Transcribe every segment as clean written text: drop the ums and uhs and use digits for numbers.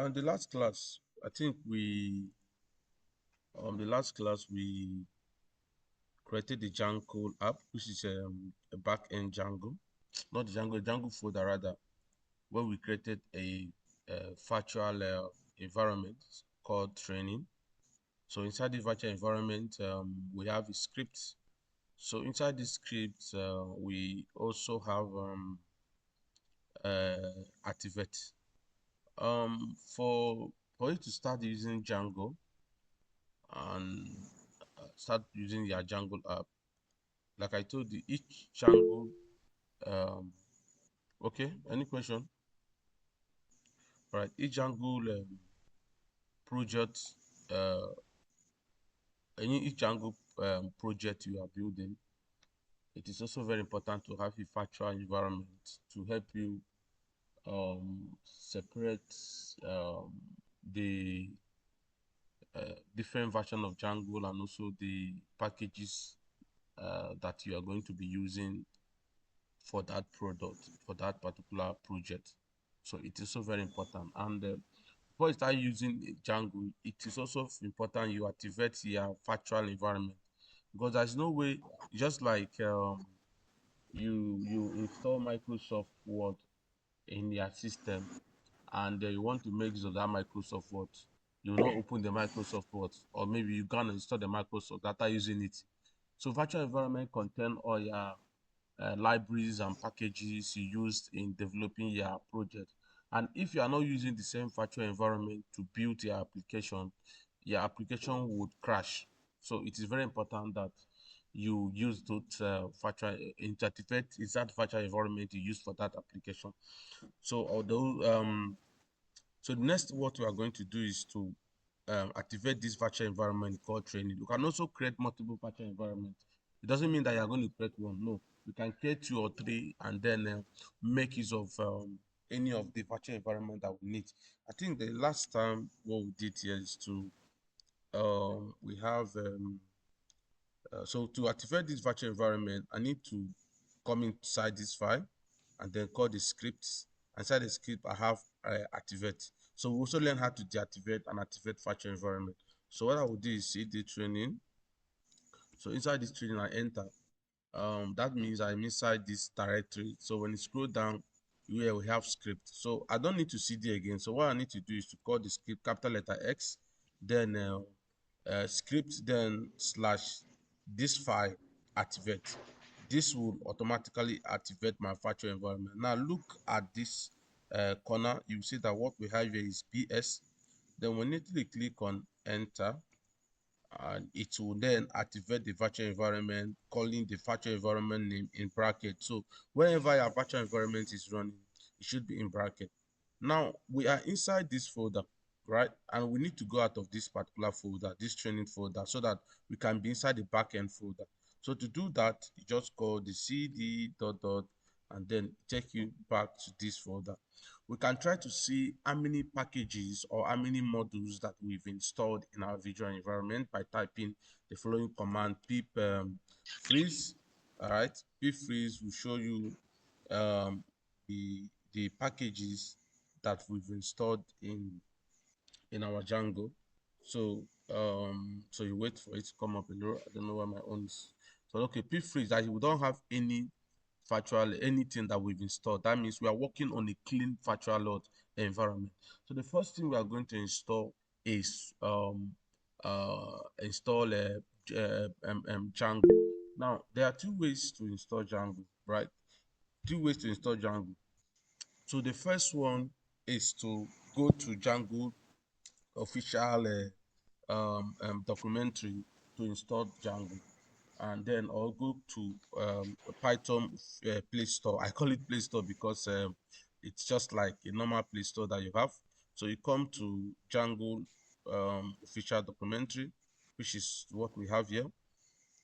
And the last class, I think the last class we created the Django app, which is a back-end Django, not the Django, Django folder rather, where we created a virtual environment called training. So inside the virtual environment, we have a script. So inside this script, we also have activate. For you to start using Django and start using your Django app, like I told you, each Django. Um, okay, any question? All right, each Django project, uh, each Django project you are building, it is also very important to have a virtual environment to help you separate um, the different version of Django and also the packages that you are going to be using for that product, for that particular project. So it is so very important. And before you start using Django, it is also important you activate your virtual environment, because there's no way, just like you install Microsoft Word in your system, and you want to make use of that Microsoft Word, you will not open the Microsoft Word, or maybe you can't install the Microsoft data using it. So virtual environment contain all your libraries and packages you used in developing your project. And if you are not using the same virtual environment to build your application would crash. So it is very important that you use that virtual activate is that virtual environment you use for that application. So although so the next what we are going to do is to activate this virtual environment called training. You can also create multiple virtual environments. It doesn't mean that you are going to create one. No, you can create two or three and then make use of any of the virtual environment that we need. I think the last time what we did here is to we have so to activate this virtual environment, I need to come inside this file and then call the scripts. Inside the script, I have activate. So we also learn how to deactivate and activate virtual environment. So what I will do is cd training. So inside this training, I enter. That means I'm inside this directory. So when you scroll down, here we have script. So I don't need to cd again. So what I need to do is to call the script capital letter X, then script, then slash this file activate. This will automatically activate my virtual environment. Now look at this corner. You see that what we have here is PS. Then we need to click on enter, and it will then activate the virtual environment, calling the virtual environment name in bracket. So whenever your virtual environment is running, it should be in bracket. Now we are inside this folder, right? And we need to go out of this particular folder, this training folder, so that we can be inside the backend folder. So to do that, you just call the cd dot dot and then take you back to this folder. We can try to see how many packages or how many modules that we've installed in our visual environment by typing the following command pip freeze. All right, pip freeze will show you um, the packages that we've installed in our Django. So so you wait for it to come up below. I don't know why my own is. So okay, pip freeze that we don't have any virtual anything that we've installed. That means we are working on a clean virtual load environment. So the first thing we are going to install is install Django. Now there are two ways to install Django, right? Two ways to install Django. So the first one is to go to Django official documentary to install Django, and then I'll go to Python Play Store. I call it Play Store because it's just like a normal Play Store that you have. So you come to Django official documentary, which is what we have here.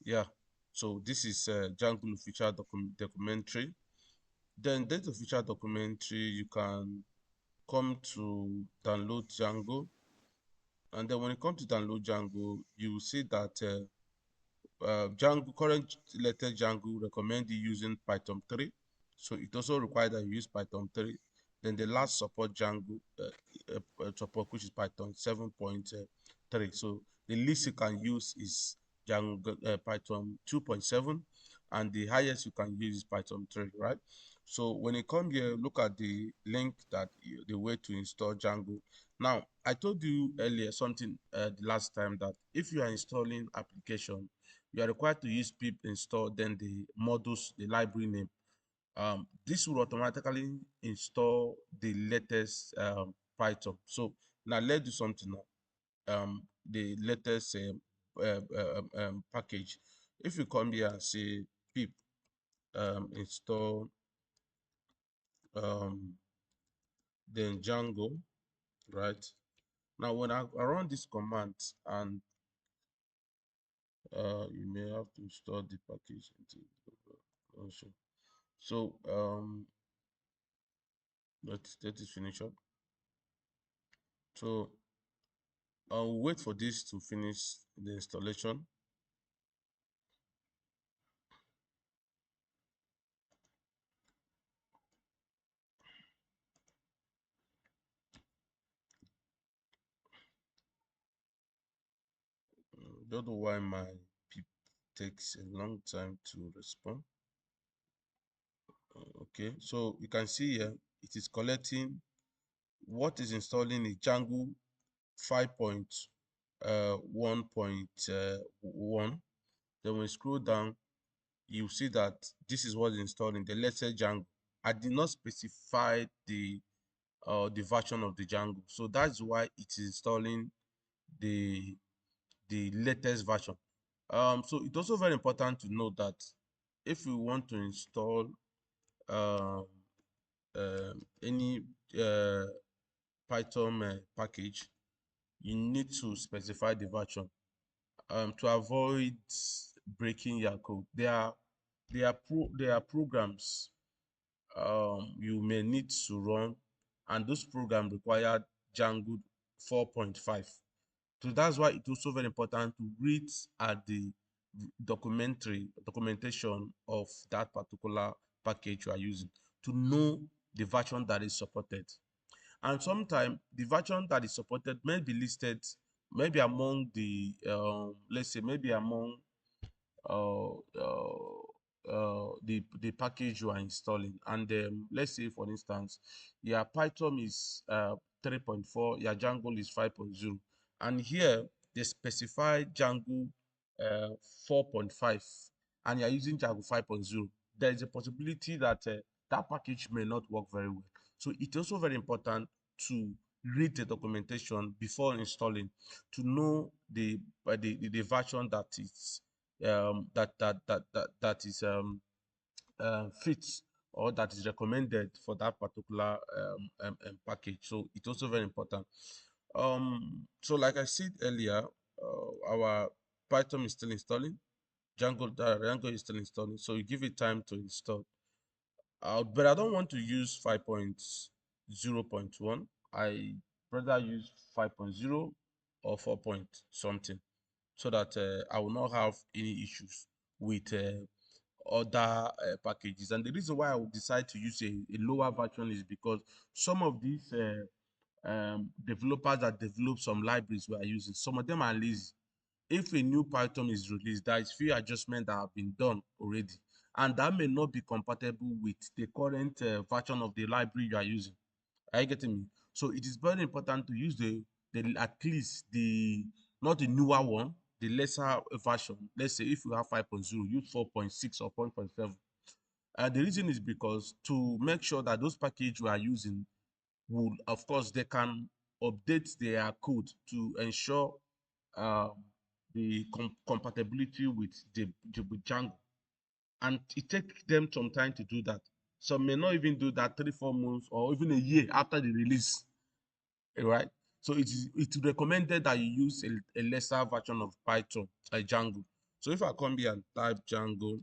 Yeah. So this is Django official documentary. Then this official documentary, you can come to download Django, and then when you come to download Django, you will see that Django, current latest Django recommend you using Python 3. So it also requires that you use Python 3. Then the last support Django support, which is Python 7.3. So the least you can use is Django Python 2.7, and the highest you can use is Python 3, right? So when you come here, look at the link that the way to install Django. Now, I told you earlier something the last time, that if you are installing application, you are required to use pip install, then the modules, the library name. This will automatically install the latest Python. So now let's do something now. The latest package. If you come here and say pip install um, then Django, right? Now when I run this command, and you may have to install the package into also. So let it finish up. So I'll wait for this to finish the installation. Don't know why my pip takes a long time to respond. Okay, so you can see here it is collecting what is installing is Django 5.1.1. Then when you scroll down, you see that this is what is installing the latest Django. I did not specify the version of the Django, so that's why it is installing the latest version. So it's also very important to know that if we want to install um, any uh, Python package, you need to specify the version to avoid breaking your code. There are programs you may need to run, and those programs require Django 4.5. So that's why it's also very important to read at the documentation of that particular package you are using to know the version that is supported. And sometimes the version that is supported may be listed maybe among the let's say maybe among uh, uh, the package you are installing. And let's say, for instance, your Python is 3.4, your Django is 5.0, and here they specify Django uh, 4.5, and you're using Django 5.0. There is a possibility that that package may not work very well. So it's also very important to read the documentation before installing to know the version that is that is fits or that is recommended for that particular package. So it's also very important. So like I said earlier, our Python is still installing. Django is still installing. So you give it time to install. But I don't want to use 5.0.1. I rather use 5.0 or 4 point something, so that I will not have any issues with other packages. And the reason why I would decide to use a lower version is because some of these developers that develop some libraries we are using, some of them are lazy. If a new Python is released, there is few adjustments that have been done already, and that may not be compatible with the current version of the library you are using. Are you getting me? So it is very important to use the at least the not the newer one, the lesser version. Let's say if you have 5.0, use 4.6 or 4.7. The reason is because to make sure that those packages you are using will, of course, they can update their code to ensure um, the compatibility with with Django, and it takes them some time to do that. Some may not even do that 3 4 months or even a year after the release, right? So it's recommended that you use a lesser version of Python, like Django. So if I come here and type Django,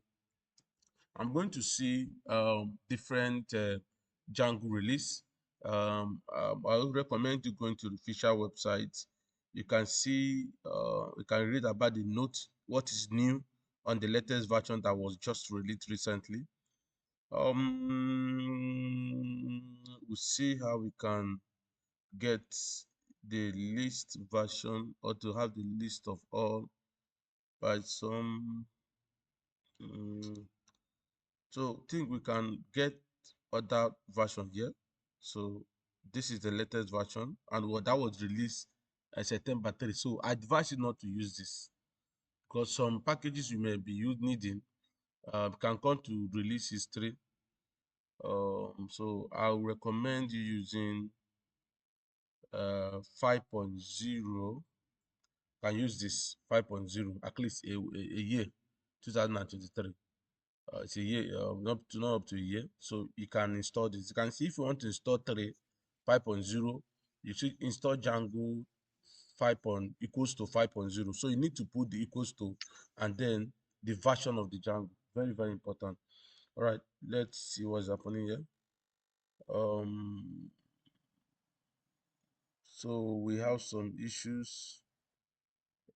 I'm going to see different Django release. I would recommend you going to the official website. You can see, you can read about the note, what is new on the latest version that was just released recently. We'll see how we can get the list version, or to have the list of all by some. um, so think we can get other version here. So this is the latest version, and what that was released September 3. So I advise you not to use this, because some packages you may be needing can come to release history. So I'll recommend you using 5.0. Can use this 5.0 at least a year, 2023. It's a year, not up to a year. So you can install this. You can see if you want to install 5.0, you should install Django 5 equals to 5.0. So you need to put the equals to and then the version of the Django. Very, very important. All right, let's see what's happening here. So we have some issues.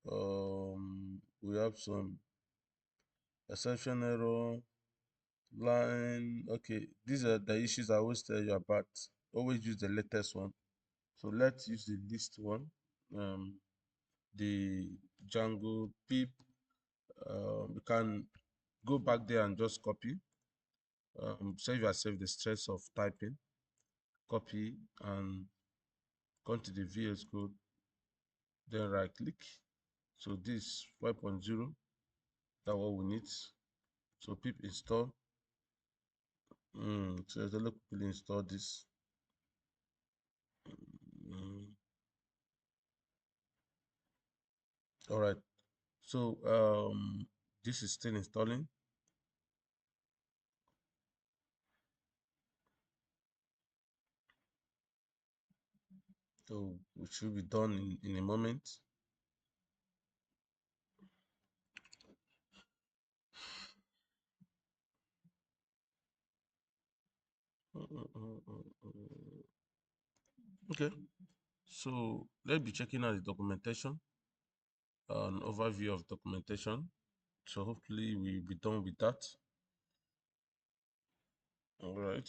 We have some exception error line. Okay, these are the issues I always tell you about. Always use the latest one. So let's use the list one. The Django pip. You can go back there and just copy. Save yourself the stress of typing. Copy and come to the VS Code. Then right click. So this 5.0. That's what we need. So pip install. So let's quickly install this. All right. So this is still installing. So it should be done in a moment. Okay. So let's be checking out the documentation, an overview of documentation. So hopefully we'll be done with that. All right.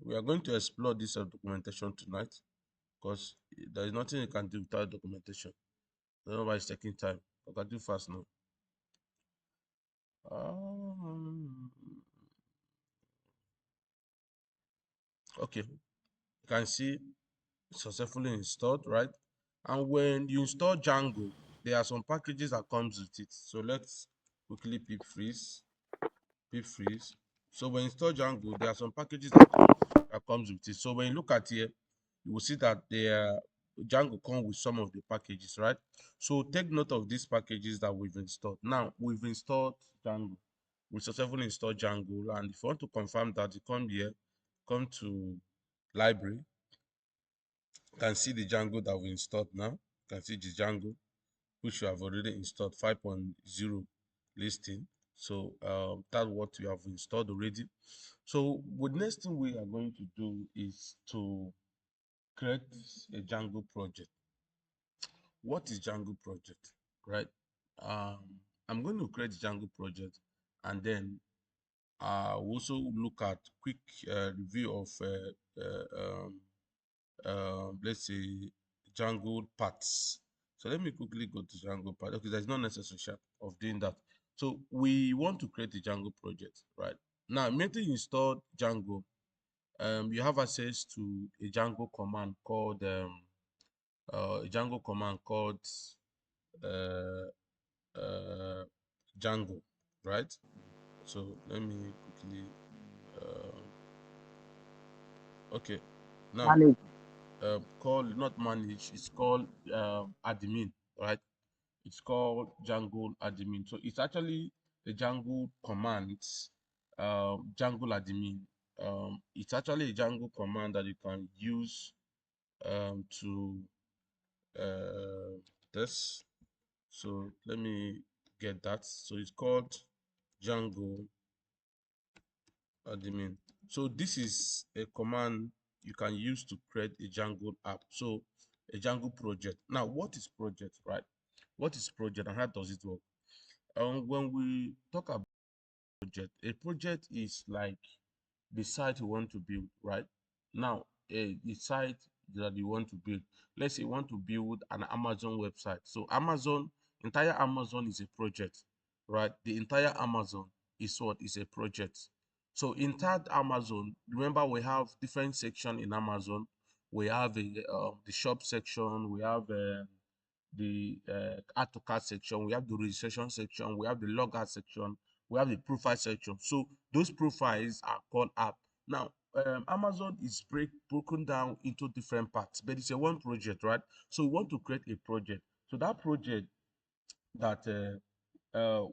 We are going to explore this documentation tonight, because there is nothing you can do without documentation. I don't know why it's taking time. I can do fast now. Um, okay. You can see successfully installed, right? And when you install Django, there are some packages that comes with it. So let's quickly pip freeze. So when you install Django, there are some packages that comes with it. So when you look at here, you will see that the Django comes with some of the packages, right? So take note of these packages that we've installed. Now we've installed Django. We successfully installed Django, and if you want to confirm that, you come here, come to library. You can see the Django that we installed now. You can see the Django, which you have already installed 5.0 listing. So that's what we have installed already. So the next thing we are going to do is to create a Django project. What is Django project, right? I'm going to create Django project, and then also look at quick review of let's say Django parts. So let me quickly go to Django part. Okay, there's no necessary of doing that. So we want to create a Django project, right? Now, immediately you install Django, you have access to a Django command called uh, uh, Django, right? So let me quickly okay. Now Manage. call not manage, it's called admin, right? It's called Django admin. So it's actually the Django commands, Django admin. It's actually a Django command that you can use to this. So let me get that. So it's called Django admin. So this is a command you can use to create a Django app. So a Django project. Now, what is project, right? What is project and how does it work? When we talk about project, a project is like the site you want to build, right? Now, the site that you want to build, let's say you want to build an Amazon website. So Amazon, entire Amazon is a project, right? The entire Amazon is what is a project. So entire Amazon, remember we have different section in Amazon. We have the shop section, we have the add to cart section, we have the registration section, we have the logout section, we have the profile section. So those profiles are called app. Now, Amazon is broken down into different parts, but it's a one project, right? So we want to create a project. So that project that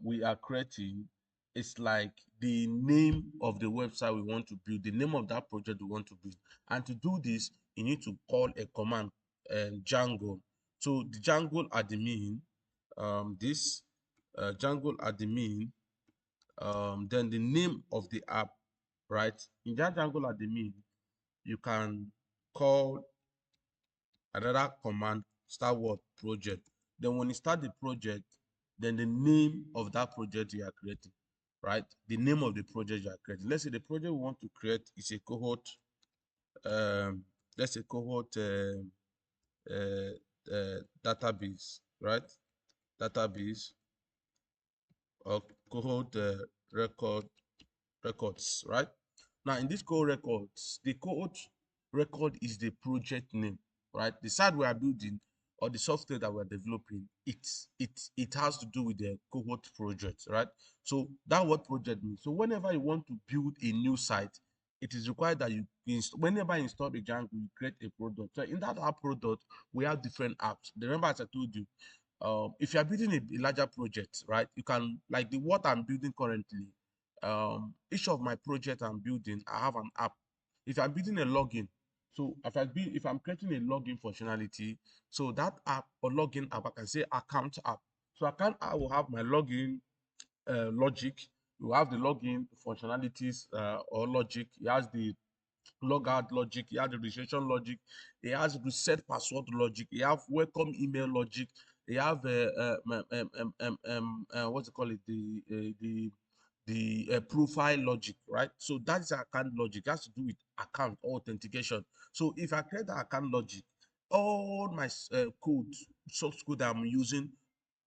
we are creating is like the name of the website we want to build, the name of that project we want to build. And to do this, you need to call a command, Django. So the Django admin, this Django admin, then the name of the app, right? In that Django admin, you can call another command, start what project. Then when you start the project, then the name of that project you are creating, right? The name of the project you are creating. Let's say the project we want to create is a cohort, um let's say cohort database, right? Database or cohort records, right? Now, in this code records, the code record is the project name, right? The site we are building or the software that we're developing, it has to do with the cohort project, right? So that what project means. So whenever you want to build a new site, it is required that you whenever you install the Django, you create a product. So in that app product, we have different apps. Remember, as I told you, if you are building a larger project, right, you can like the what I'm building currently. Each of my projects I'm building, I have an app. If I'm building a login, so if I'm creating a login functionality, so that app or login app, I can say account app. So account app will have my login logic. You have the login functionalities or logic. It has the logout logic, you have the registration logic, it has reset password logic, you have welcome email logic, you have what's it call it, the profile logic, right? So that's account logic. It has to do with account or authentication. So if I create the account logic, all my code, source code I'm using,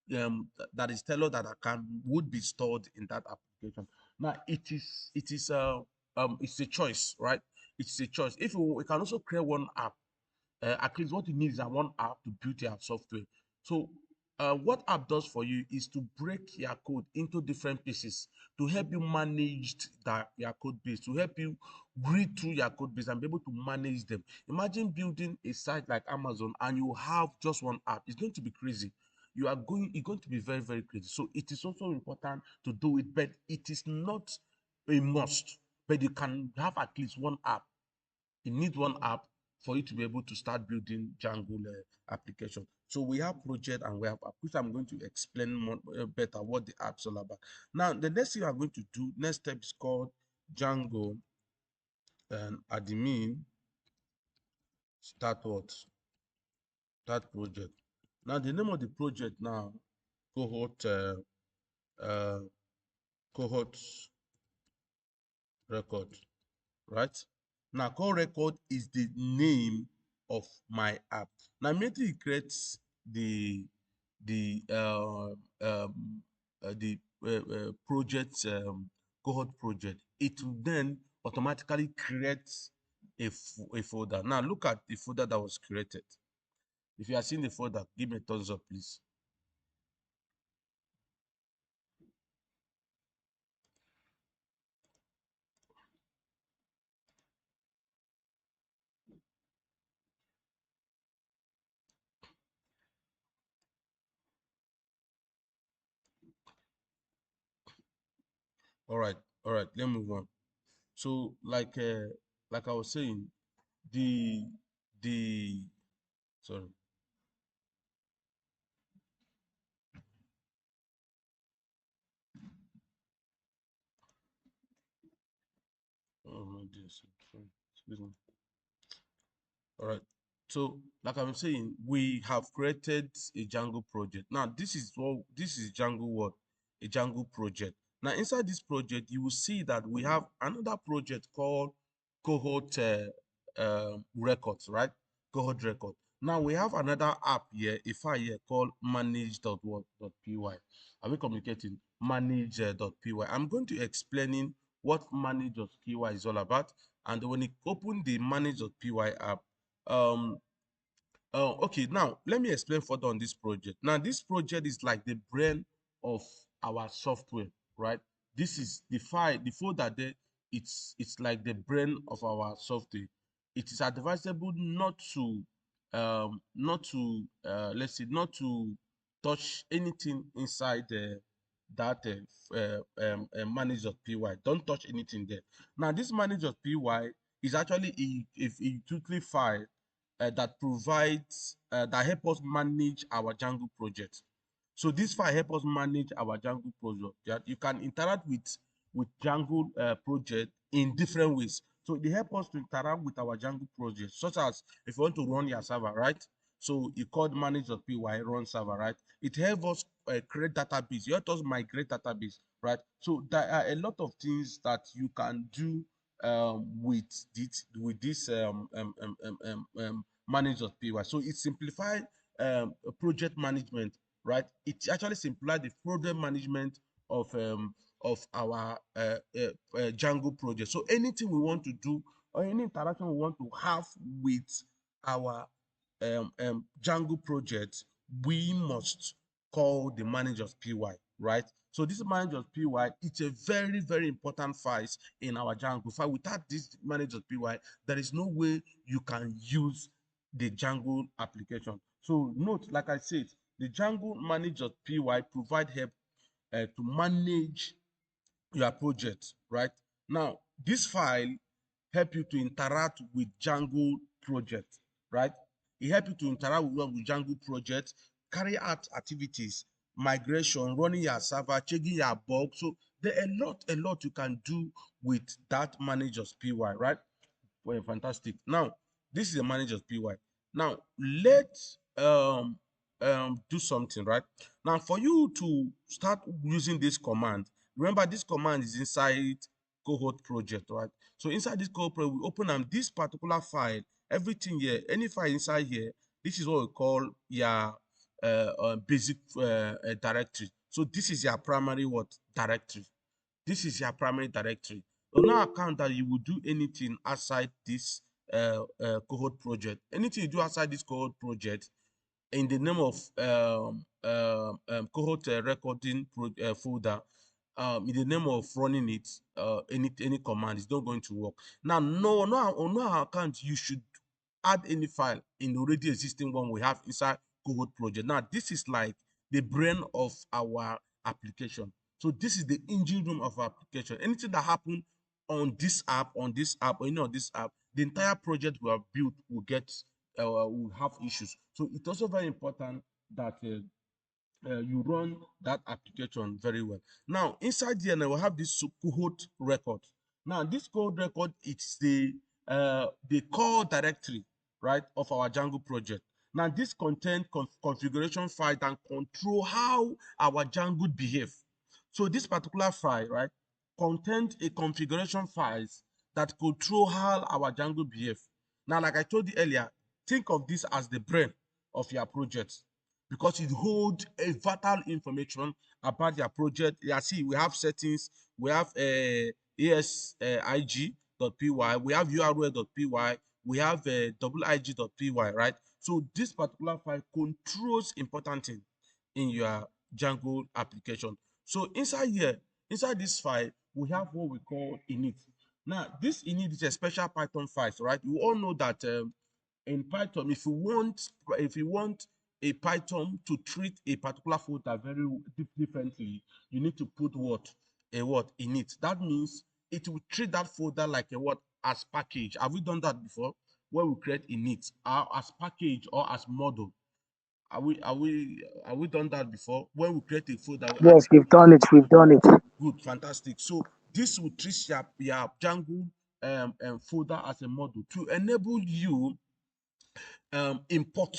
that is tailored that account would be stored in that application. Now it's a choice, right? It's a choice. If we can also create one app, at least what you need is that one app to build your software. So what app does for you is to break your code into different pieces to help you manage your code base, to help you read through your code base and be able to manage them. Imagine building a site like Amazon and you have just one app. It's going to be crazy. It's going to be very, very crazy. So it is also important to do it, but it is not a must. But you can have at least one app. You need one app for you to be able to start building Django application. So we have project and we have app, which I'm going to explain more better what the app's all about. Now, the next thing I'm going to do, next step is called Django and admin start what? Start project. Now, the name of the project now, cohort uh, cohort record, right? Now, core record is the name of my app. Now, immediately it creates the project cohort project. It will then automatically create a folder. Now, look at the folder that was created. If you are seeing the folder, give me a thumbs up, please. All right, all right. Let's move on. So, like I was saying, the the sorry. Oh my dear, excuse me. All right. So, like I'm saying, we have created a Django project. Now, this is Django what? A Django project. Now, inside this project, you will see that we have another project called cohort records, right? Cohort record. Now, we have another app here, a file here called manage.what.py. Are we communicating? Manage.py. I'm going to explaining what manage.py is all about. And when you open the manage.py app, um, okay, now let me explain further on this project. Now, this project is like the brain of our software, right? This is the file, the folder there. It's like the brain of our software. It is advisable not to let's say not to touch anything inside that manage.py. Don't touch anything there. Now, this manage.py is actually a utility file that provides that help us manage our Django project. So this file help us manage our Django project. Yeah, you can interact with Django project in different ways. So they help us to interact with our Django project, such as if you want to run your server, right? So you called manage.py run server, right? It helps us create database. It helps us migrate database, right? So there are a lot of things that you can do with this manage.py. So it simplified project management, right? It actually simplified the project management of our Django project. So anything we want to do or any interaction we want to have with our Django project, we must call the managers PY, right? So this managers PY, it's a very, very important file in our Django file. Without this managers PY, there is no way you can use the Django application. So note, like I said, the Django managers PY provide help to manage your project, right? Now, this file help you to interact with Django project, right? It help you to interact with Django project, carry out activities, migration, running your server, checking your bug. So there are a lot you can do with that manager's PY, right? Well, fantastic. Now, this is the manager's PY. Now, let's do something, right? Now, for you to start using this command, remember this command is inside cohort project, right? So inside this cohort project, we open this particular file, everything here, any file inside here, this is what we call your basic directory. So this is your primary what directory. This is your primary directory. On no account that you will do anything outside this cohort project. Anything you do outside this cohort project in the name of cohort recording folder, in the name of running it, any command is not going to work. Now, on no account you should add any file in the already existing one we have inside cohort project. Now, this is like the brain of our application. So this is the engine room of our application. Anything that happen on this app, or any of this app, the entire project we have built will have issues. So it's also very important that you run that application very well. Now, inside here, now we have this cohort record. Now, this cohort record, it's the core directory, right, of our Django project. Now, this contains configuration file that control how our Django behave. So this particular file, right, contains a configuration files that control how our Django behave. Now, like I told you earlier, think of this as the brain of your project because it holds a vital information about their project. Yeah, see, we have settings, we have asig.py, we have url.py, we have wig.py, right? So this particular file controls important thing in your Django application. So inside here, inside this file, we have what we call init. Now, this init is a special Python file, right? You all know that in Python, if you want a Python to treat a particular folder very differently, you need to put what in it. That means it will treat that folder like a what as package. Have we done that before? Where we create init as package or as model. Are we done that before? When we create a folder Yes, we've done it. We've done it. good, fantastic. So this will treat your Django folder as a model to enable you import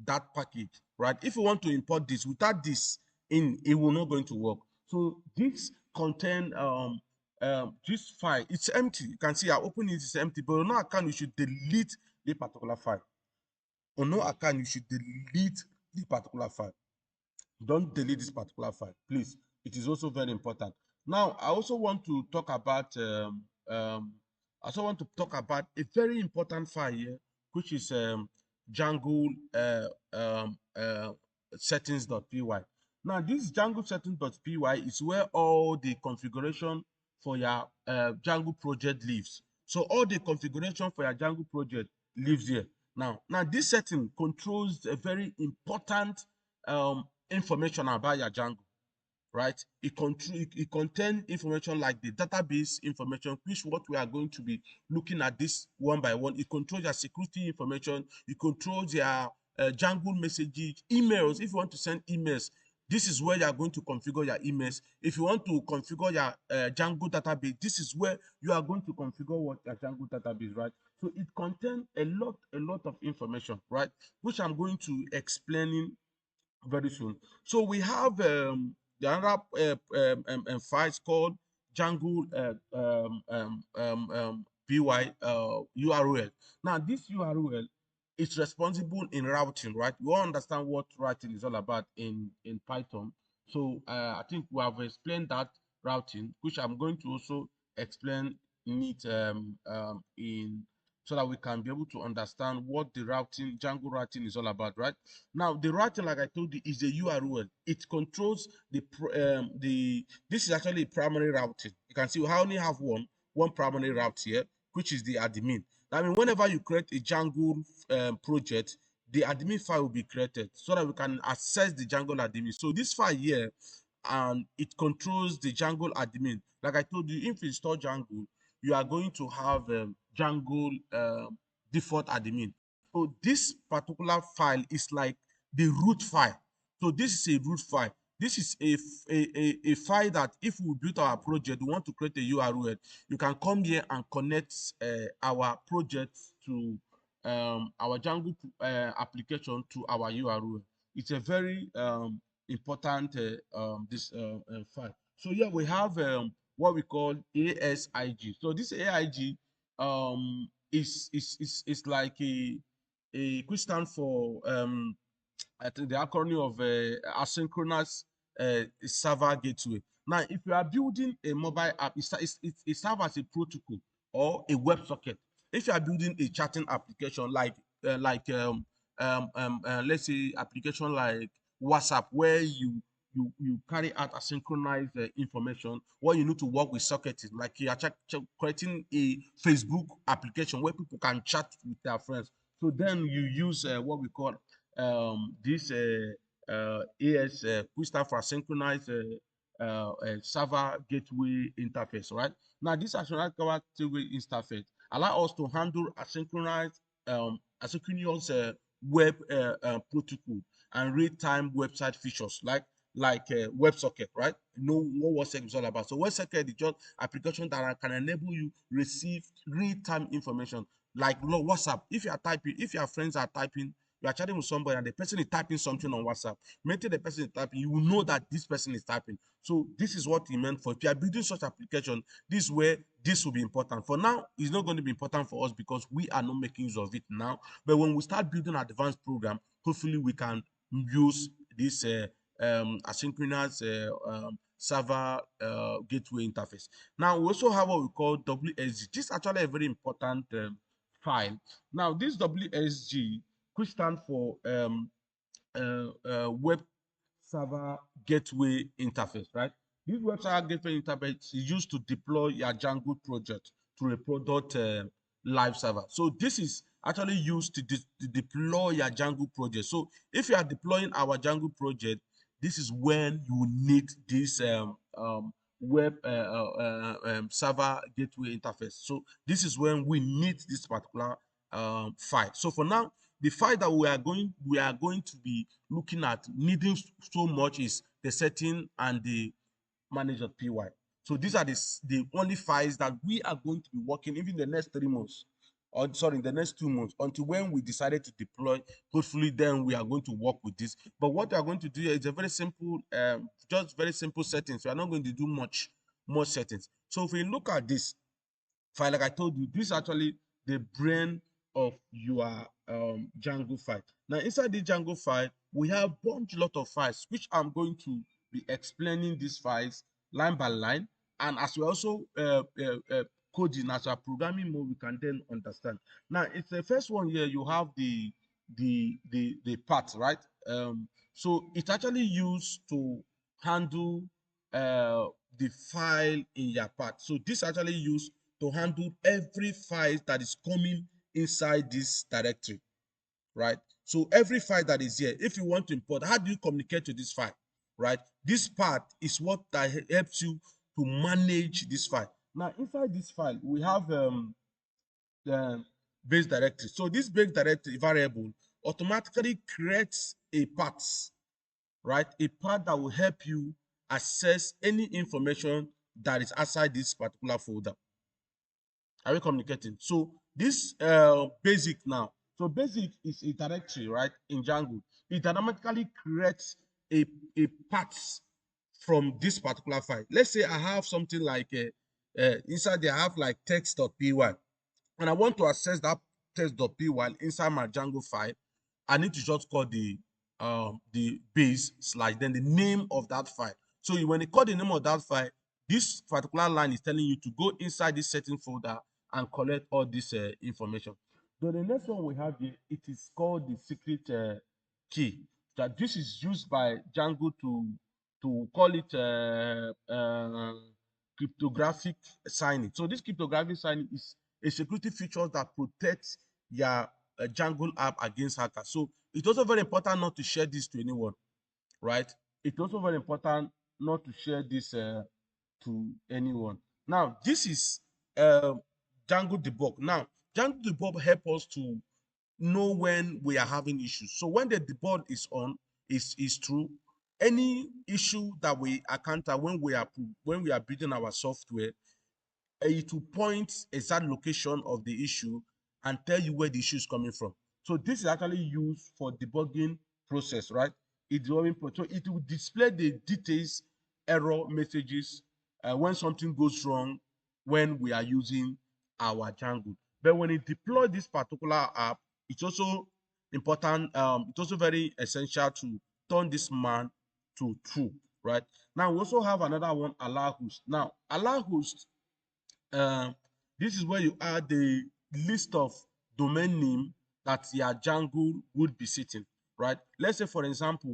that package, right? If you want to import this without this in, it will not going to work. So this contain this file. It's empty. You can see I open it, it's empty. But on no account, you should delete the particular file. On no account, you should delete the particular file. Don't delete this particular file, please. It is also very important. Now, I also want to talk about a very important file here, which is Django settings.py. Now, this Django settings.py is where all the configuration for your Django project lives. So all the configuration for your Django project lives here. Now this setting controls a very important information about your Django, right? It contains information like the database information, which what we are going to be looking at this one by one. It controls your security information. It controls your Django messages, emails. If you want to send emails, this is where you are going to configure your emails. If you want to configure your Django database, this is where you are going to configure what your Django database, right? So it contains a lot of information, right? Which I'm going to explaining very soon. So we have the other files called Django py URL. Now this URL is responsible in routing, right? We all understand what routing is all about in Python. So I think we have explained that routing, which I'm going to also explain in it in so that we can be able to understand what the routing, Django routing is all about, right? Now, the routing, like I told you, is the URL. It controls this is actually a primary routing. You can see we only have one primary route here, which is the admin. I mean, whenever you create a Django project, the admin file will be created so that we can access the Django admin. So this file here, and it controls the Django admin. Like I told you, if you install Django, you are going to have Django default admin. So this particular file is like the root file. So this is a root file. This is a file that if we build our project, we want to create a URL, you can come here and connect our project to our Django application to our URL. It's a very important this file. So here we have what we call ASIG. So this AIG is like a quick stand for I think the acronym of asynchronous server gateway. Now, if you are building a mobile app, it serves as a protocol or a WebSocket. If you are building a chatting application let's say application like WhatsApp, where you carry out asynchronous information, what you need to work with socket is like you are creating a Facebook application where people can chat with their friends. So then you use what we call this AS which stand for synchronized server gateway interface, right? Now, this asynchronous gateway interface allow us to handle asynchronous web protocol and real-time website features like WebSocket, right? You know what WebSocket is all about. So WebSocket is just application that can enable you receive real-time information like WhatsApp. If your friends are typing, you are chatting with somebody and the person is typing something on WhatsApp, maybe the person is typing, you will know that this person is typing. So this is what he meant for. If you are building such application, this is where this will be important. For now, it's not going to be important for us because we are not making use of it now. But when we start building advanced program, hopefully we can use this asynchronous server gateway interface. Now we also have what we call WSG. This is actually a very important file. Now this WSG, which stands for web server gateway interface, right? This web server gateway interface is used to deploy your Django project to a product live server. So this is actually used to deploy your Django project. So if you are deploying our Django project, this is when you need this web server gateway interface. So this is when we need this particular file. So for now, the file that we are going to be looking at needing so much is the setting and the manage.py. So these are the only files that we are going to be working even the next 3 months, or sorry, the next 2 months, until when we decided to deploy. Hopefully then we are going to work with this. But what we are going to do here is a very simple just very simple settings. We are not going to do much. more settings. So if we look at this file, like I told you, this is actually the brain of your Django file. Now, inside the Django file, we have lot of files, which I'm going to be explaining these files line by line. And as we also coding, as we're programming more, we can then understand. Now, it's the first one here. You have the part, right? So it's actually used to handle uh, the file in your part. So this actually used to handle every file that is coming inside this directory, right? So every file that is here, if you want to import, how do you communicate to this file, right? This part is what that helps you to manage this file. Now, inside this file, we have the base directory. So this base directory variable automatically creates a path, right? A path that will help you access any information that is outside this particular folder. Are we communicating? So this basic now. So basic is a directory, right? In Django, it dynamically creates a path from this particular file. Let's say I have something like inside there I have like text.py, and I want to access that text.py inside my Django file. I need to just call the base slash then the name of that file. So when you call the name of that file, this particular line is telling you to go inside this setting folder and collect all this information. So the next one we have here, it is called the secret key. That this is used by Django to call it cryptographic signing. So this cryptographic signing is a security feature that protects your Django app against hackers. So it's also very important not to share this to anyone, right? It's also very important not to share this to anyone. Now, this is Django debug. Now, Django debug help us to know when we are having issues. So when the debug is on, is true, any issue that we encounter when we are building our software, it will point exact location of the issue and tell you where the issue is coming from. So this is actually used for debugging process, right? So it will display the details, error messages when something goes wrong when we are using our Django. But when it deploy this particular app, it's also important. It's also very essential to turn this man to true, right? Now we also have another one, allow host. Now allow host, um, this is where you add the list of domain name that your Django would be sitting, right? Let's say, for example,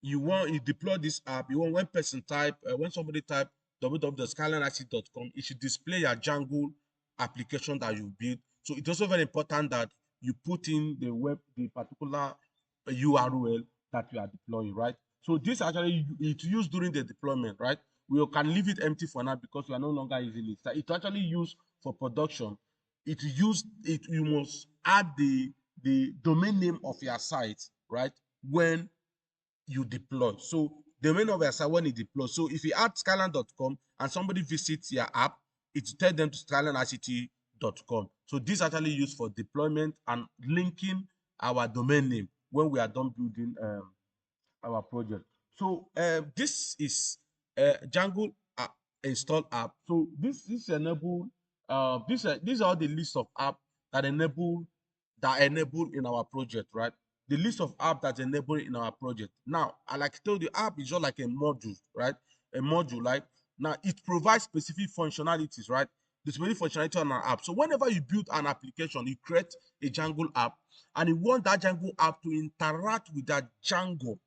you deploy this app. You want when somebody type www.skylineIC.com, it should display your Django application that you built. So it's also very important that you put in the particular URL that you are deploying, right? So this actually it's used during the deployment, right? We can leave it empty for now because we are no longer using it. So it's actually used for production. You must add the domain name of your site, right? When you deploy. So the domain of your site when you deploy. So if you add skyline.com and somebody visits your app, it will tell them to skylineict.com. So this actually used for deployment and linking our domain name when we are done building our project. So this is Django install app. So this enable these are the list of app that enable in our project, right? The list of app that enable in our project. Now, I like told you, app is just like a module, right? A module, like now it provides specific functionalities, right? The specific functionality on an app. So whenever you build an application, you create a Django app, and you want that Django app to interact with that Django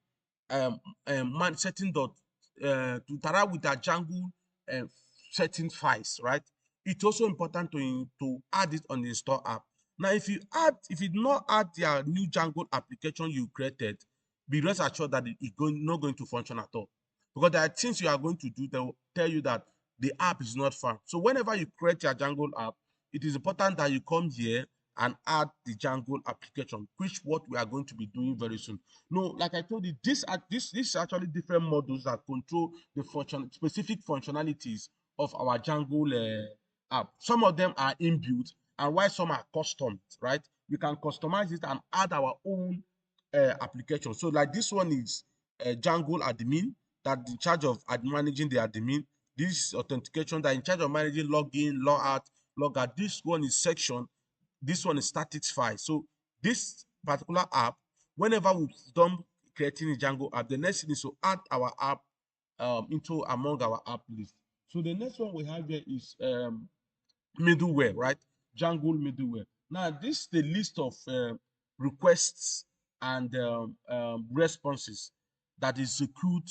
um, man setting dot to interact with their Django uh, setting files, right? It's also important to add it on the install app. Now, if you not add their new Django application you created, be rest assured that not going to function at all. Because there are things you are going to do that will tell you that the app is not found. So whenever you create your Django app, it is important that you come here and add the Django application, which what we are going to be doing very soon. No, like I told you, this is actually different models that control the specific functionalities of our Django app. Some of them are inbuilt, and while some are custom, right? We can customize it and add our own application. So, like this one is Django admin that in charge of managing the admin. this authentication that are in charge of managing login, log out, log out. This one is section, this one is static file. So this particular app, whenever we've done creating a Django app, the next thing is to add our app into among our app list. So the next one we have here is middleware, right? Django middleware. Now, this is the list of requests and responses that is execute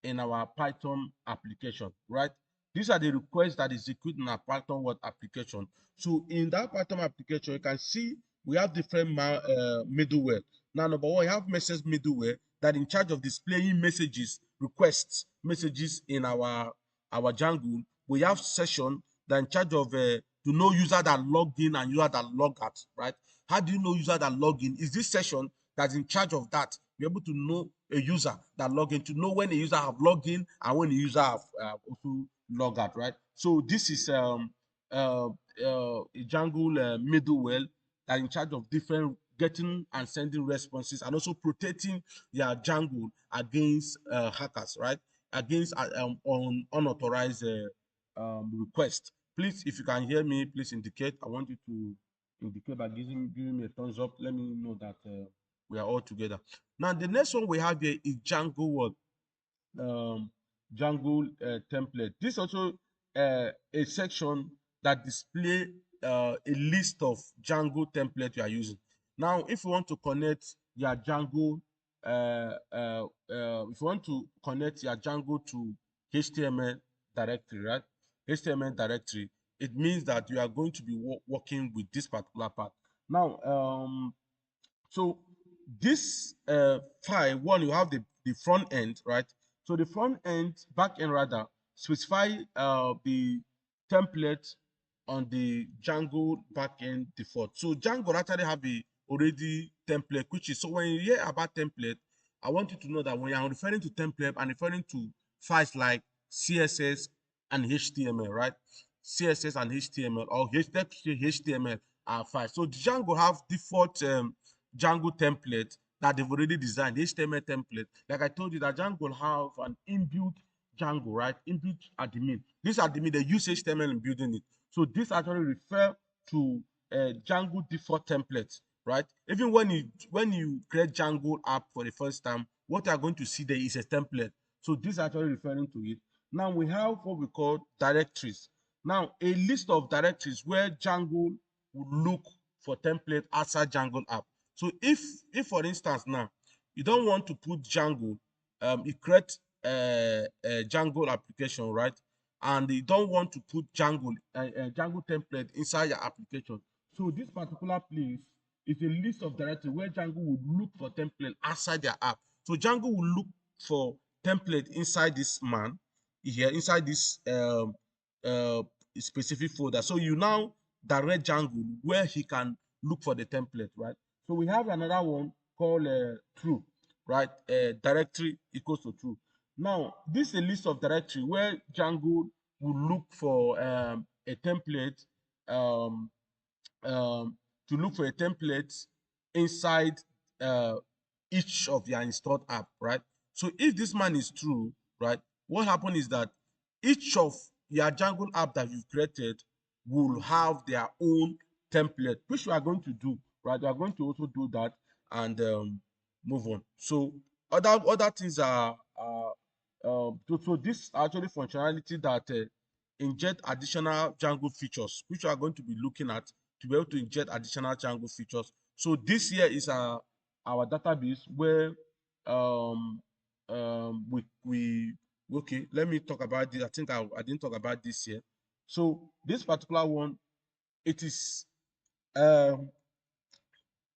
in our Python application, right? These are the requests that is execute in our Python what application. So in that Python application, you can see we have different middleware. Now, number one, we have message middleware that in charge of displaying messages, requests, messages in our Django. We have session that in charge of to know user that log in and user that log out, right? How do you know user that log in? Is this session that's in charge of that? Be able to know a user that log in, to know when a user have logged in and when a user have also log out, right? So this is a Django middleware that in charge of different getting and sending responses and also protecting their Django against hackers, right? Against unauthorized request. Please, if you can hear me, please indicate. I want you to indicate by giving me a thumbs up. Let me know that we are all together. Now, the next one we have here is Django what? Um, Django template. This also a section that display a list of Django template you are using. Now, if you want to connect your Django, if you want to connect your Django to HTML directory, right? HTML directory, it means that you are going to be working with this particular part. Now, so this file, one, you have the front end, right? So the front end, back end rather, specify the template on the Django backend default. So Django actually have a already template, which is, so when you hear about template, I want you to know that when I'm referring to template, I'm referring to files like CSS and HTML, right? CSS and HTML or HTML are files. So Django have default Django template that they've already designed, HTML template. Like I told you, that Django have an inbuilt Django, right? Inbuilt admin. This admin, they use HTML in building it. So this actually refer to Django default template, right? Even when you create Django app for the first time, what you are going to see there is a template. So this is actually referring to it. Now we have what we call directories. Now a list of directories where Django would look for template outside Django app. So if for instance now you don't want to put Django, you create a Django application, right? And you don't want to put Django template inside your application. So this particular place is a list of directory where Django would look for template outside their app. So Django will look for template inside this man here, inside this uh, specific folder. So you now direct Django where he can look for the template, right? So we have another one called true, right? Directory equals to true. Now, this is a list of directory where Django will look for a template um, um, to look for a template inside uh, each of your installed app, right? So if this man is true, right, what happens is that each of your Django app that you've created will have their own template, which we are going to do, right? We are going to also do that and move on. So other things are so this actually functionality that inject additional Django features, which we are going to be looking at to be able to inject additional Django features. So this here is our database where um, we okay. Let me talk about this. I think I didn't talk about this here. So this particular one, it is um,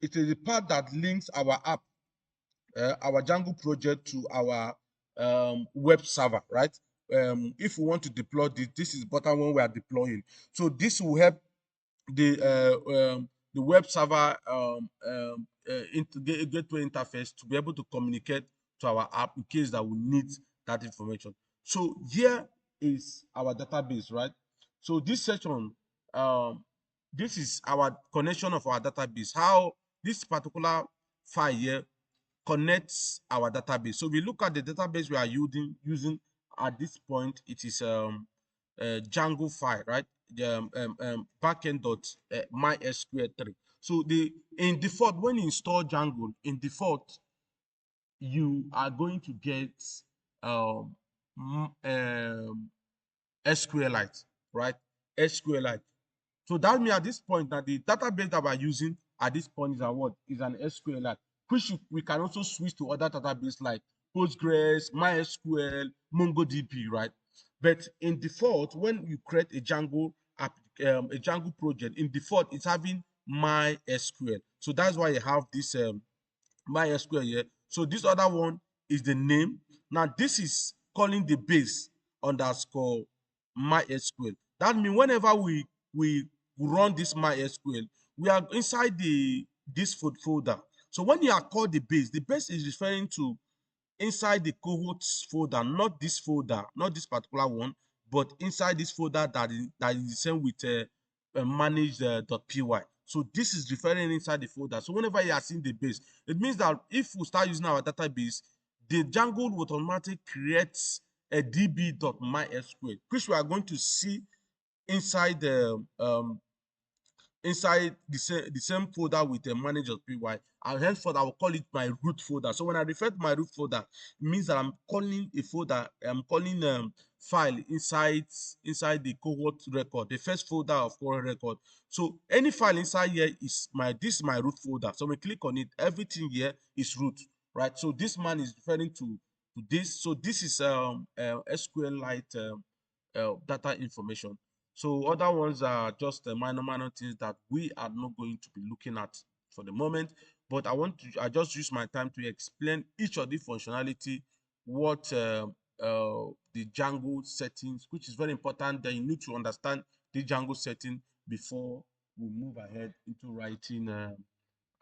it is the part that links our app, our Django project to our web server, right? If we want to deploy this, this is button one we are deploying. So this will help the web server gateway interface to be able to communicate to our app in case that we need that information. So here is our database, right? So this section, um, this is our connection of our database. How this particular file here connects our database. So we look at the database we are using at this point it is Django file, right? The backend dot mysql3. So the in default, when you install Django, in default you are going to get um, SQLite, right? SQLite. So that means at this point that the database that we're using at this point is a what? Is an SQLite, which we can also switch to other database like Postgres, MySQL, MongoDB, right? But in default, when you create a Django app, a Django project, in default, it's having MySQL. So that's why you have this MySQL here. So this other one is the name. Now this is calling the base underscore MySQL. That means whenever we run this MySQL, we are inside the this folder. So when you are called the base is referring to inside the cohorts folder, not this folder, not this particular one, but inside this folder that is the same with managed .py. So this is referring inside the folder. So whenever you are seeing the base, it means that if we start using our database, the Django will automatically create a db.mysql, which we are going to see inside the same folder with the manager.py, and henceforth I will call it my root folder. So when I refer to my root folder, it means that I'm calling a folder, I'm calling file inside the cohort record, the first folder of cohort record. So any file inside here is this is my root folder. So when we click on it, everything here is root, right? So this man is referring to this. So this is SQLite data information. So other ones are just minor things that we are not going to be looking at for the moment. But I just use my time to explain each of the functionality, what the Django settings, which is very important. That you need to understand the Django setting before we move ahead into writing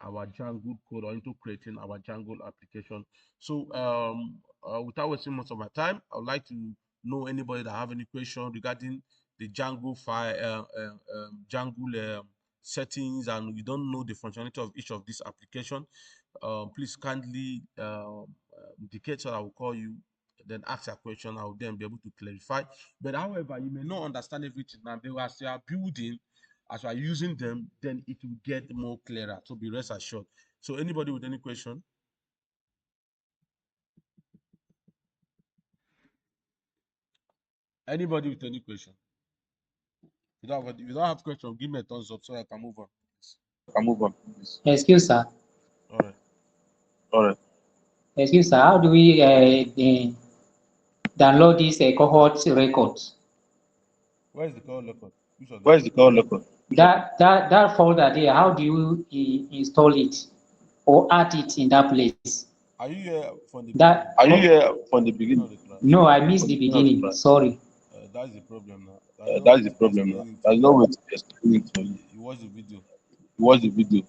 our Django code or into creating our Django application. So without wasting much of my time, I would like to know anybody that have any question regarding the Django file, Django settings, and you don't know the functionality of each of these applications. Please kindly indicate so I will call you, then ask a question. I will then be able to clarify. But however, you may not understand everything now. They as you are building, as you are using them, then it will get more clearer. So be rest assured. So anybody with any question? Anybody with any question? If you don't have question, give me a thumbs up so I can move on. Excuse sir. All right. Excuse sir. How do we download this cohort records? Where is the call record? Which of them? That folder there. How do you install it or add it in that place? Are you here from the That beginning? Beginning of the class. no, I missed the beginning. Sorry. That's the problem now. There's no way to explain it to you. You watch the video.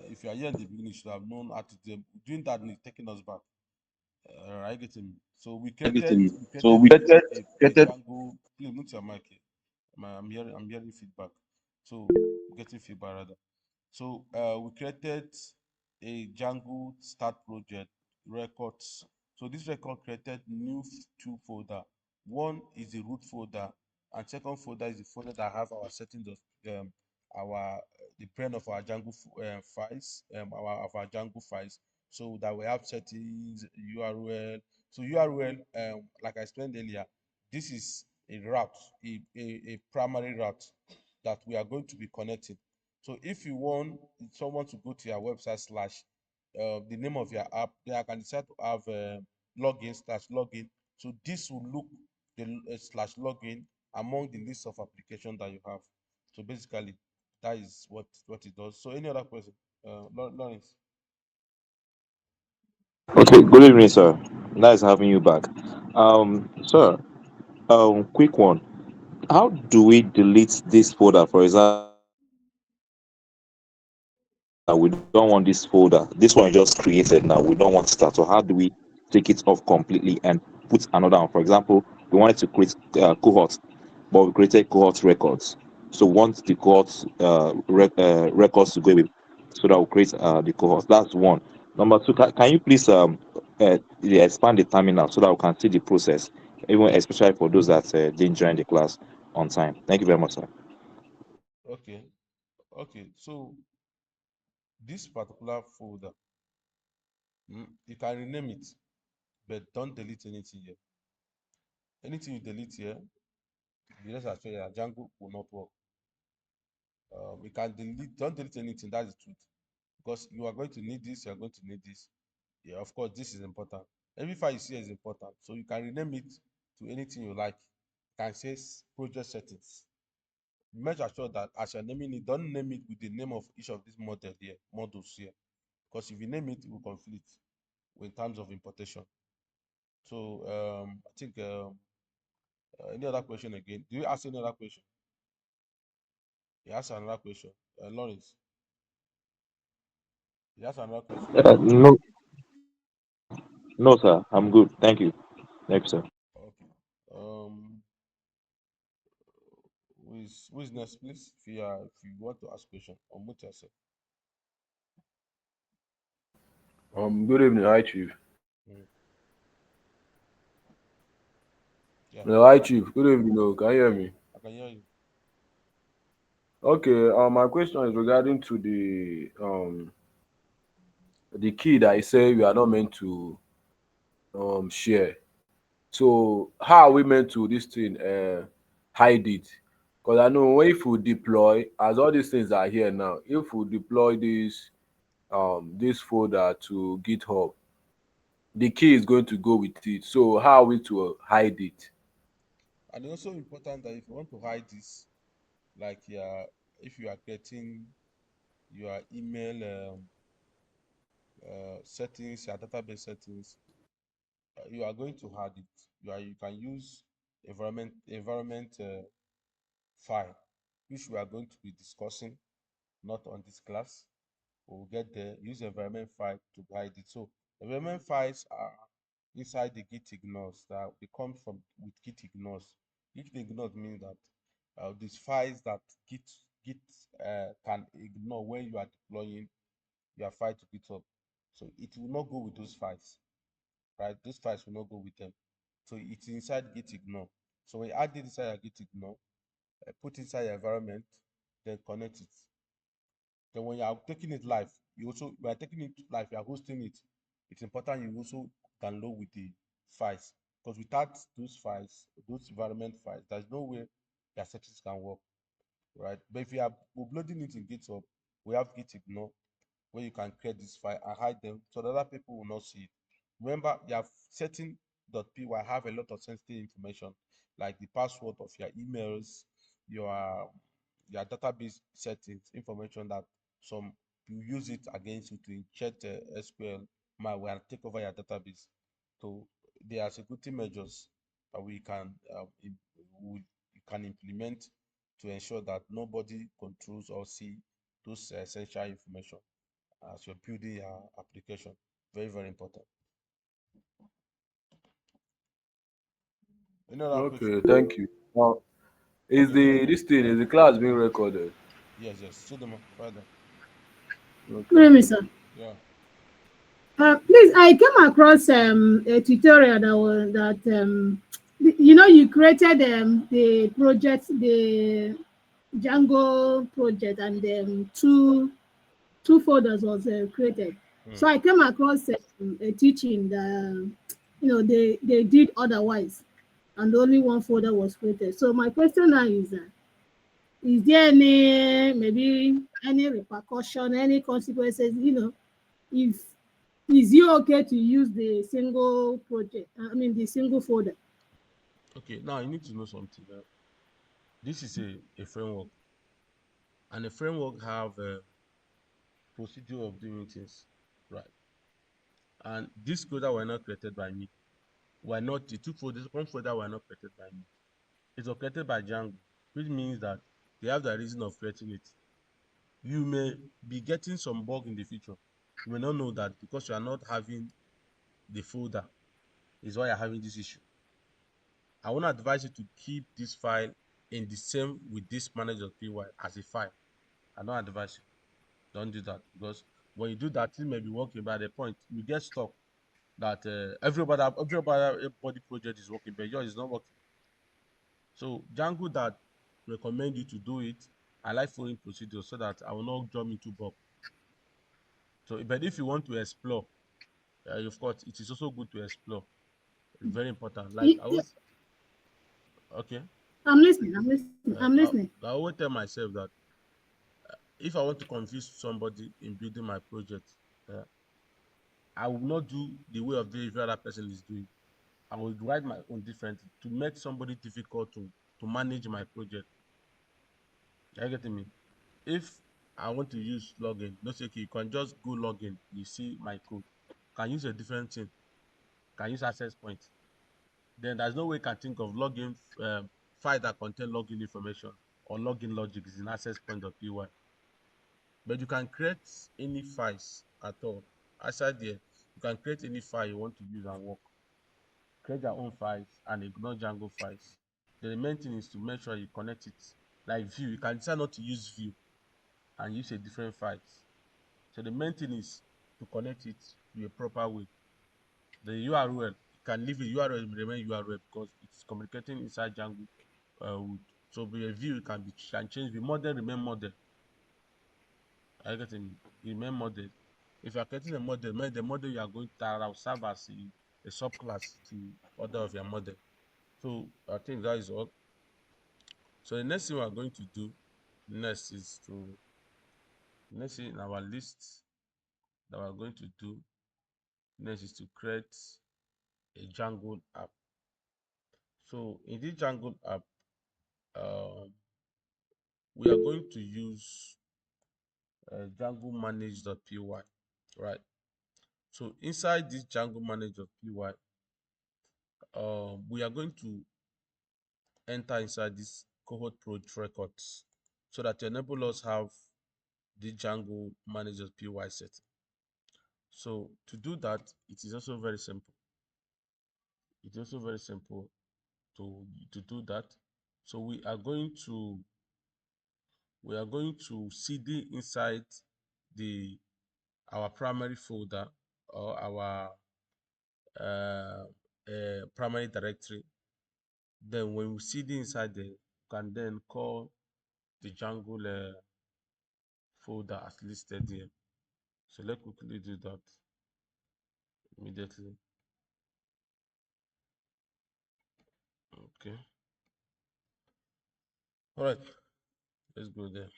If you are here in the beginning, you should have known how to do doing that and it's taking us back. I get him. So we created a Django. Please mute your mic here. I'm hearing feedback. So getting feedback rather. So we created a Django start project records. So this record created new two folder. One is the root folder, and second folder is the folder that have our settings of our the brain of our Django files, our Django files. So that we have settings, URL. So URL, like I explained earlier, this is a route, a primary route that we are going to be connecting. So if you want someone to go to your website slash the name of your app, then I can decide to have login slash login. So this will look the slash login among the list of applications that you have. So basically, that is what it does. So any other question, Lawrence? Okay, good evening, sir. Nice having you back. Sir, quick one. How do we delete this folder? For example, we don't want this folder. This one you just created now. We don't want to start. So how do we take it off completely and put another one? For example, we wanted to create cohort, but we created cohort records. So we want the cohort records to go away so that we'll create the cohort. That's one. Number two, can you please expand the terminal so that we can see the process? even especially for those that didn't join the class on time. Thank you very much, sir. Okay. Okay. So this particular folder, you can rename it, but don't delete anything here. Anything you delete here, the rest are failure. Django will not work. You can delete, don't delete anything. That's the truth. Because you are going to need this, you are going to need this. Yeah, of course, this is important. Every file you see is important. So you can rename it to anything you like. You can say project settings. Make sure that as you're naming it, don't name it with the name of each of these models here. Because if you name it, it will conflict in terms of importation. So I think any other question again? Do you ask any other question? You ask another question. Lawrence, you ask another question. No, no, sir. I'm good. Thank you. Thank you, sir. Okay. Um, who is next, please? If you want to ask question, unmute yourself. Good evening, hi chief. Mm, yeah, No, hi chief. Good evening. No, can you hear me? I can hear you. Okay. My question is regarding to the key that I say we are not meant to share. So how are we meant to this thing hide it? Because I know if we deploy, as all these things are here now, if we deploy this folder to GitHub, the key is going to go with it. So how are we to hide it? And it's also important that if you want to hide this, like if you are getting your email settings, your database settings, you are going to hide it. You can use environment file, which we are going to be discussing, not on this class. We'll get there. Use environment file to hide it. So environment files are inside the git ignores that they come from with git ignores. Git ignores means that these files that git can ignore when you are deploying your file to GitHub. So it will not go with those files, right? Those files will not go with them. So it's inside git ignore. So when you add it inside your git ignore, put inside your environment, then connect it. Then when you are taking it live, you are taking it live, you are hosting it. It's important you also download with the files. Because without those files, those environment files, there's no way your settings can work, right? But if you are uploading it in GitHub, we have Git ignore where you can create this file and hide them so that other people will not see it. Remember, your setting.py have a lot of sensitive information like the password of your emails, your your database settings, information that some you use it against you to inject SQL malware and take over your database. So there are security measures that we can implement to ensure that nobody controls or see those essential information as you're building your application. Very, very important. Any other question? Okay, thank you. Now, is Okay. the class being recorded? Yes, yes. Chidema, further. Okay. Good evening, sir. Yeah. Please, I came across a tutorial you created the project, the Django project, and two folders was created. Hmm. So I came across a teaching that they did otherwise, and only one folder was created. So my question now is there any maybe any repercussion, any consequences? If is it okay to use the single project? I mean the single folder. Okay. Now you need to know something. This is a framework, and a framework have a procedure of doing things, right? And this folder were not created by me. Were not the two folders, one folder were not created by me. It was created by Django, which means that they have the reason of creating it. You may be getting some bug in the future. You may not know that because you are not having the folder is why you're having this issue. I want to advise you to keep this file in the same with this manager.py as a file. I don't advise you. Don't do that because when you do that, it may be working, but at the point you get stuck. that everybody project is working, but yours is not working. So Django that recommend you to do it, I like following procedures so that I will not jump into bug. So, but if you want to explore, of course, it is also good to explore. It's very important. Like I would, okay, I'm listening. I'm listening. I'm listening. I always tell myself that if I want to confuse somebody in building my project, uh, I will not do the way of the other person is doing. I will write my own differently to make somebody difficult to manage my project. Are you getting me? If I want to use login, no say okay, you can just go login, you see my code. Can use a different thing, can use access point. Then there's no way you can think of login file that contain login information or login logic is in access point of py. But you can create any files at all. Aside there, you can create any file you want to use and work. Create your own files and ignore Django files. The main thing is to make sure you connect it. Like view, you can decide not to use view and use a different files. So the main thing is to connect it to a proper way. The URL, you can leave a URL remain URL because it's communicating inside Django. So the view can change. The model remain model. Are you getting remain model? If you are creating a model, the model you are going to serve as a subclass to other of your model. So I think that is all. So the next thing we are going to do next is to next thing in our list that we are going to do next is to create a Django app. So in this Django app, um, we are going to use Django manage.py, right? So inside this Django manage.py, we are going to enter inside this cohort project records so that to enable us have the Django manage.py set. So to do that, it is also very simple. It's also very simple to do that. So we are going to cd inside the our primary folder or our uh, primary directory. Then when we cd inside there, you can then call the Django folder as listed here. So let's quickly do that immediately. Okay. All right. Let's go there.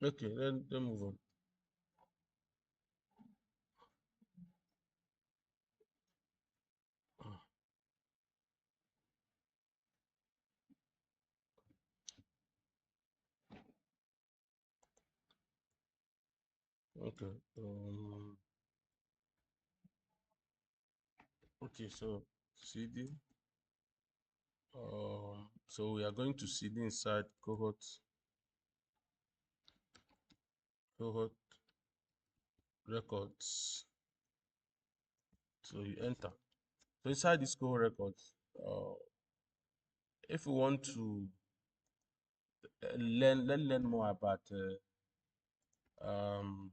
Okay, then move on. Okay. Okay, so cd. So we are going to cd inside cohort records. So you enter. So inside this cohort records, if we want to learn more about um,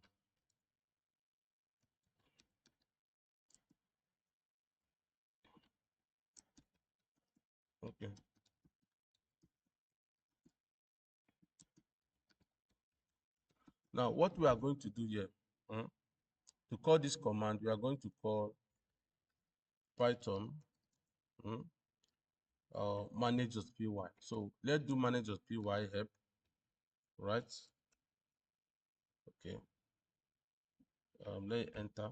okay. Now what we are going to do here, to call this command, we are going to call Python manage.py. So let's do manage.py help, right? Okay. Let enter.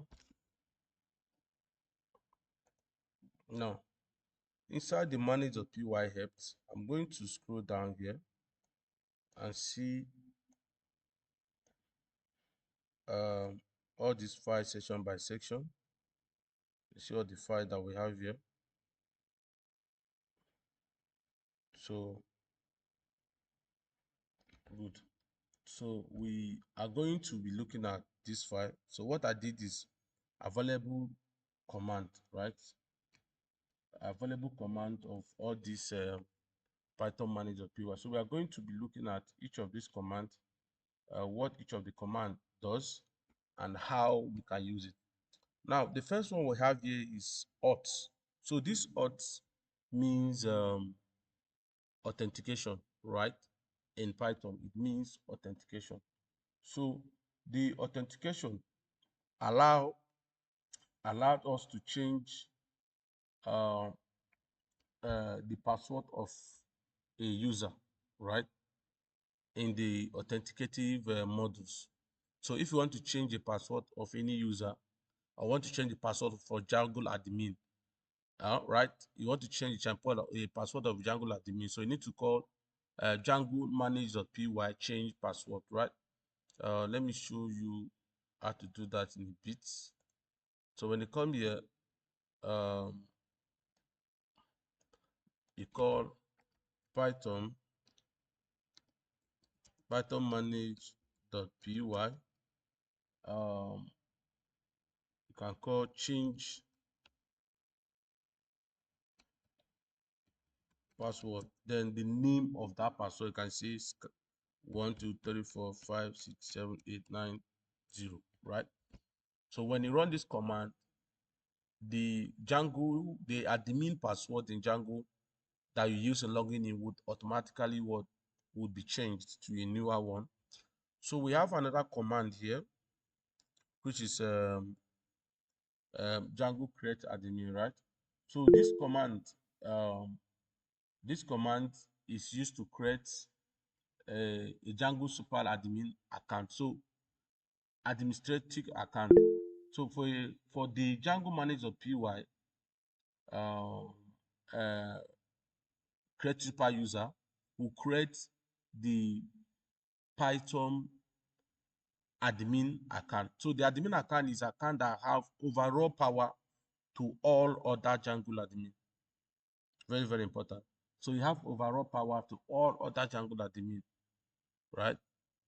Now inside the manage.py helps, I'm going to scroll down here and see um, all these files section by section. You see all the file that we have here. So good. So we are going to be looking at this file. So what I did is available command, right? Available command of all these Python manager.py. So we are going to be looking at each of these commands, what each of the command does, and how we can use it. Now, the first one we have here is auth. So this auth means authentication, right? In Python, it means authentication. So the authentication allow allowed us to change uh, the password of a user, right? In the authenticative modules. So if you want to change the password of any user, I want to change the password for Django admin, right? You want to change the password of Django admin. So you need to call Django manage.py change password, right? Let me show you how to do that in a bit. So when you come here, um, you call Python manage.py. You can call change password, then the name of that password. You can see 1 2 3 4 5 6 7 8 9 0, right? So when you run this command, the admin password in Django that you use in logging in would automatically would be changed to a newer one. So we have another command here, which is Django create admin, right? So um, this command is used to create a Django super admin account. So administrative account. So for the Django manager.py uh, create super user, who create the Python admin account. So the admin account is account that have overall power to all other Django admin. Very, very important. So you have overall power to all other Django admin, right?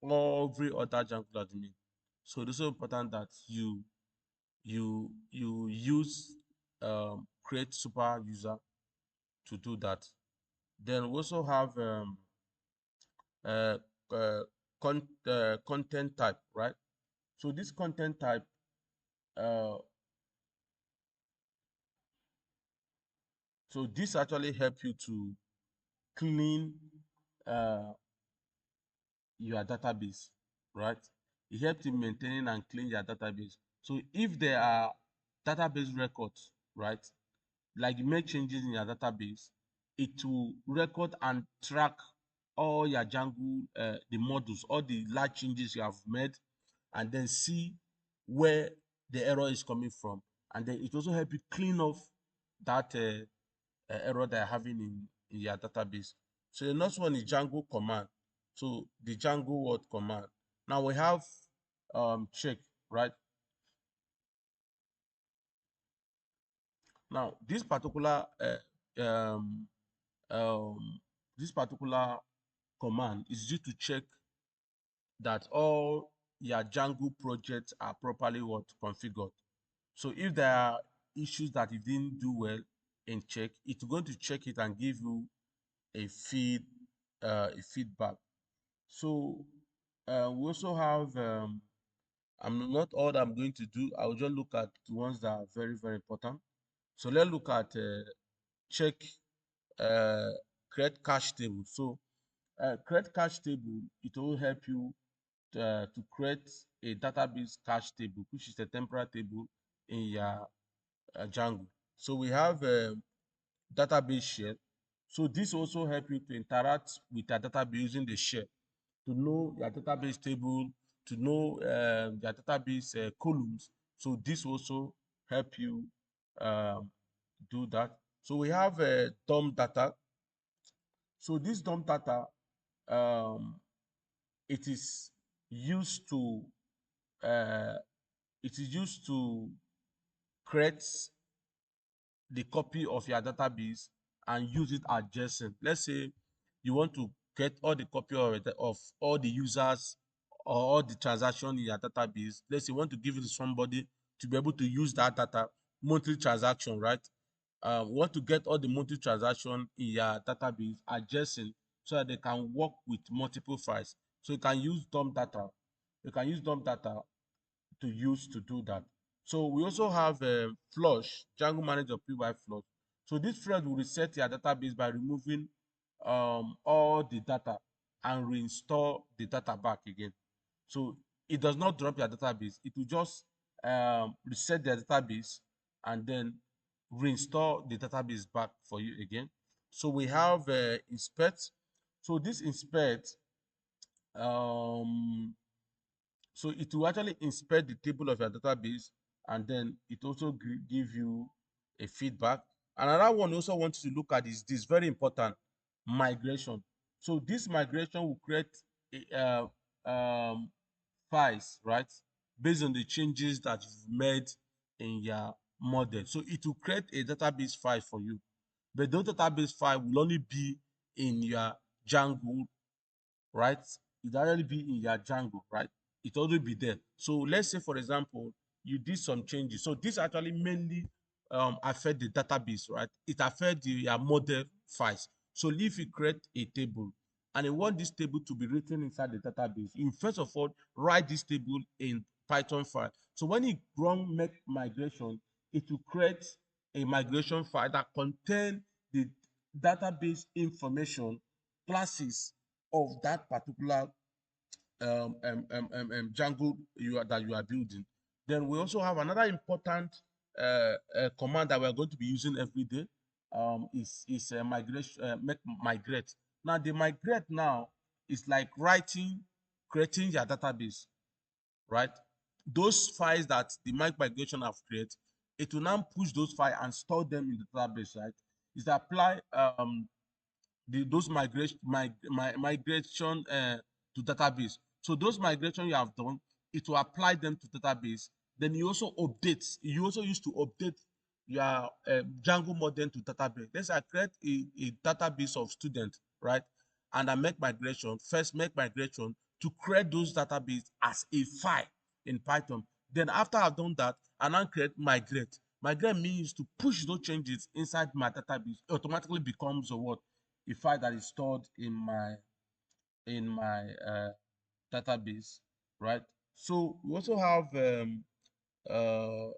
Every other Django admin. So it is so important that you use create super user to do that. Then we also have uh, uh, content type, right? So this content type, uh, so this actually help you to clean uh, your database, right? It helps in maintaining and clean your database. So if there are database records, right, like you make changes in your database, it will record and track all your Django, the modules, all the large changes you have made, and then see where the error is coming from. And then it also help you clean off that error that you're having in your database. So the next one is Django command. So the Django word command. Now we have check, right? Now um, um, this particular command is due to check that all your Django projects are properly configured. So if there are issues that you didn't do well in check, it's going to check it and give you a feedback. So we also have I'm not all that I'm going to do. I will just look at the ones that are very, very important. So let's look at check uh, create cache table. So create cache table, it will help you to create a database cache table, which is a temporary table in your Django. So we have database share. So this also help you to interact with your database using the share to know your database table, to know your database columns. So this also help you um, do that. So we have DOM data. So this DOM data, um, it is used to uh, create the copy of your database and use it as JSON. Let's say you want to get all the copy of all the users or all the transaction in your database. Let's say you want to give it to somebody to be able to use that data, monthly transaction, right? Want to get all the monthly transaction in your database adjacent so that they can work with multiple files. So you can use dump data. You can use dump data to use to do that. So we also have flush, Django manager PY flush. So this thread will reset your database by removing all the data and reinstall the data back again. So it does not drop your database. It will just reset the database and then reinstall the database back for you again. So we have inspect. So this inspect, um, so it will actually inspect the table of your database, and then it also give you a feedback. Another one also want you to look at is this very important migration. So this migration will create files, right, based on the changes that you've made in your model. So it will create a database file for you, but those database file will only be in your Django, right? It already be in your Django, right? It already be there. So let's say, for example, you did some changes. So this actually mainly affect the database, right? It affects your model files. So if you create a table and you want this table to be written inside the database, you first of all write this table in Python file. So when you run make migration, it will create a migration file that contain the database information classes of that particular Django that you are building. Then we also have another important command that we are going to be using every day. Is migration, migrate. Now the migrate now is like creating your database, right? Those files that the migration have created, it will now push those files and store them in the database, right? Is apply those migration to database. So those migration you have done, it will apply them to database. Then you also update. You also used to update your Django model to database. Let's say I create a database of students, right? And I make migration. First, make migration to create those database as a file in Python. Then after I've done that, I now create migrate. Migrate means to push those changes inside my database. It automatically becomes a what? A file that is stored in my database, right? So we also have uh,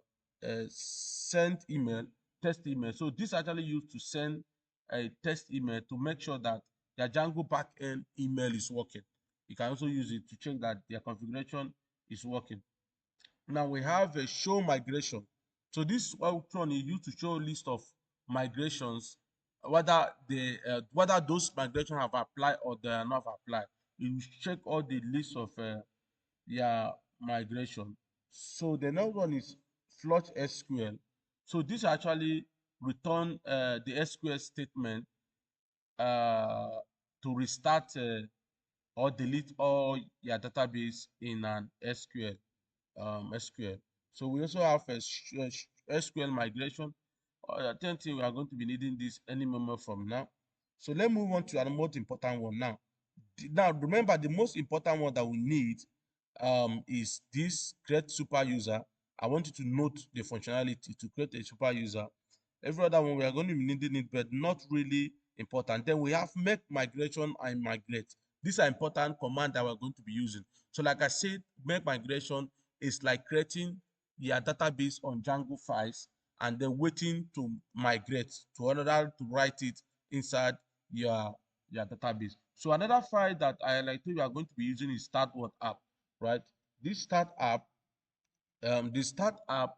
send email, test email. So this actually used to send a test email to make sure that their Django backend email is working. You can also use it to check that their configuration is working. Now we have a show migration. So this function is used to show a list of migrations, whether those migrations have applied or they are not applied. You will check all the list of their migration. So the next one is flush SQL. So this actually return the SQL statement uh, to restart or delete all your database in an SQL. So we also have a SQL migration. I think we are going to be needing this any moment from now. So let's move on to the most important one now. Now, remember the most important one that we need is this create super user. I want you to note the functionality to create a super user. Every other one we are going to be needing it, but not really important. Then we have make migration and migrate. These are important commands that we're going to be using. So like I said, make migration is like creating your database on Django files and then waiting to migrate to another to write it inside your database. So another file that I like to we are going to be using is start what app, right? This start app, the start app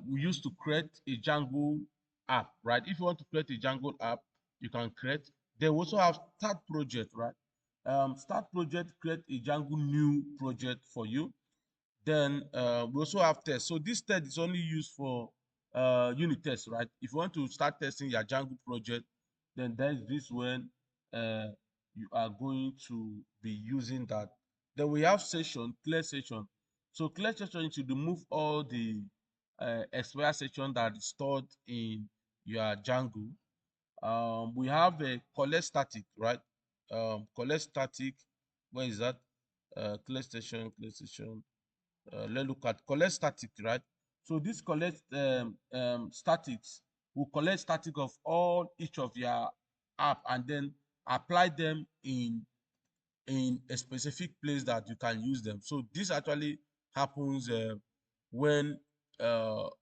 we used to create a Django app, right? If you want to create a Django app, you can create. They also have start project, right? Start project create a Django new project for you. Then we also have test. So this test is only used for unit test, right? If you want to start testing your Django project, then there's this when uh, you are going to be using that. Then we have session, clear session. So clear session is to remove all the expired session that is stored in your Django. We have a collect static, right? collect static. Where is that? Collect station, collect station. Let's look at collect static, right? So this collect statics will collect static of all each of your app and then apply them in a specific place that you can use them. So this actually happens when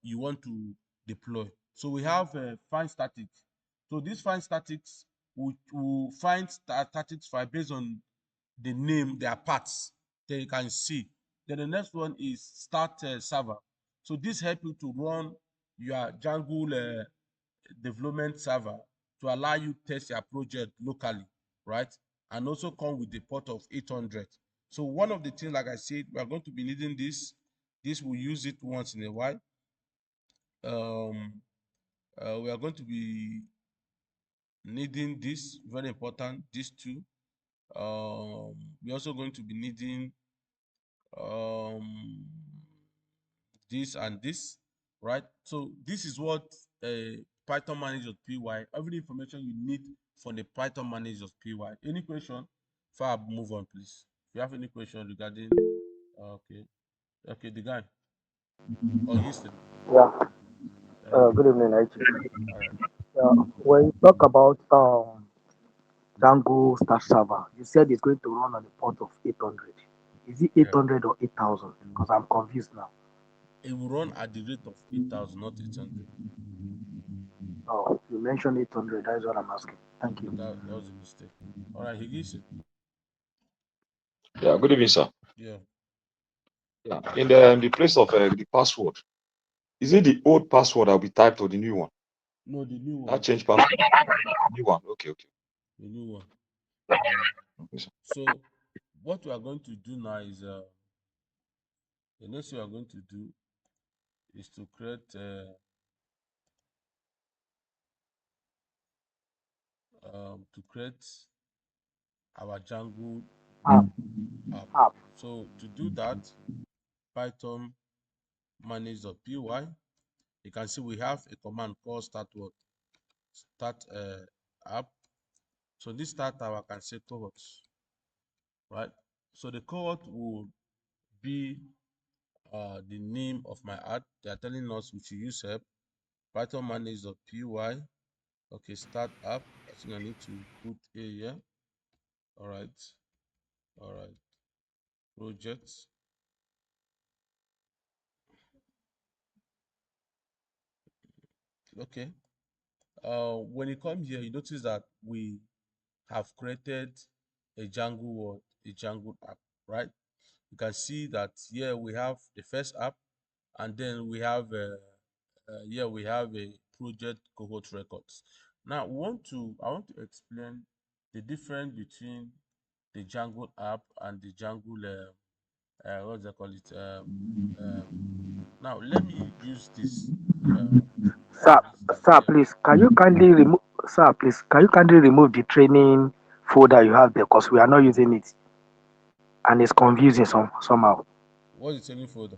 you want to deploy. So we have find statics. So this find statics will find statics file based on the name, their parts. Then you can see. Then the next one is start server. So this help you to run your Django development server to allow you test your project locally, right? And also come with the port of 800. So one of the things, like I said, we are going to be needing this. This will use it once in a while. We are going to be needing this, very important, these two. We're also going to be needing um, this and this, right? So this is what Python manager.py, every information you need for the Python manager.py. Any question? Before I move on, please. If you have any question regarding, okay, okay, the guy, or yesterday, Yeah, thank you. good evening, IT. All right, Yeah, when you talk about Django Start Server, you said it's going to run on the port of 800. Is it yeah. 800 or 8000? Because I'm confused now. It will run at the rate of 8,000, not 800. Oh, you mentioned 800. That is what I'm asking. Thank you. That was a mistake. All right, Higisi. Yeah, good evening, sir. Yeah. Yeah, in the place of the password, is it the old password that will be typed or the new one? No, the new That one. change password, new one. Okay, okay. The new one. Uh, Okay, sir. so what we are going to do now is the next thing we are going to do is to create our Django App, app. app. So to do that, Python manage.py. You can see we have a command called start what? Start app. So this start app I can say cohorts, right? So the cohort will be the name of my app. They are telling us we should use help. Python manage.py. Okay, start app. I think I need to put a here. All right, all right. Projects. Okay. When you come here, you notice that we have created a Django word, a Django app, right? You can see that here we have the first app, and then we have here we have a project cohort records. Now I want to explain the difference between the Django app and the Django what do they call it? Um, now let me use this Sir, service that sir, here. please, can you kindly remove, sir, please, can you kindly remove the training folder you have there? Because we are not using it and it's confusing somehow. What's the training folder?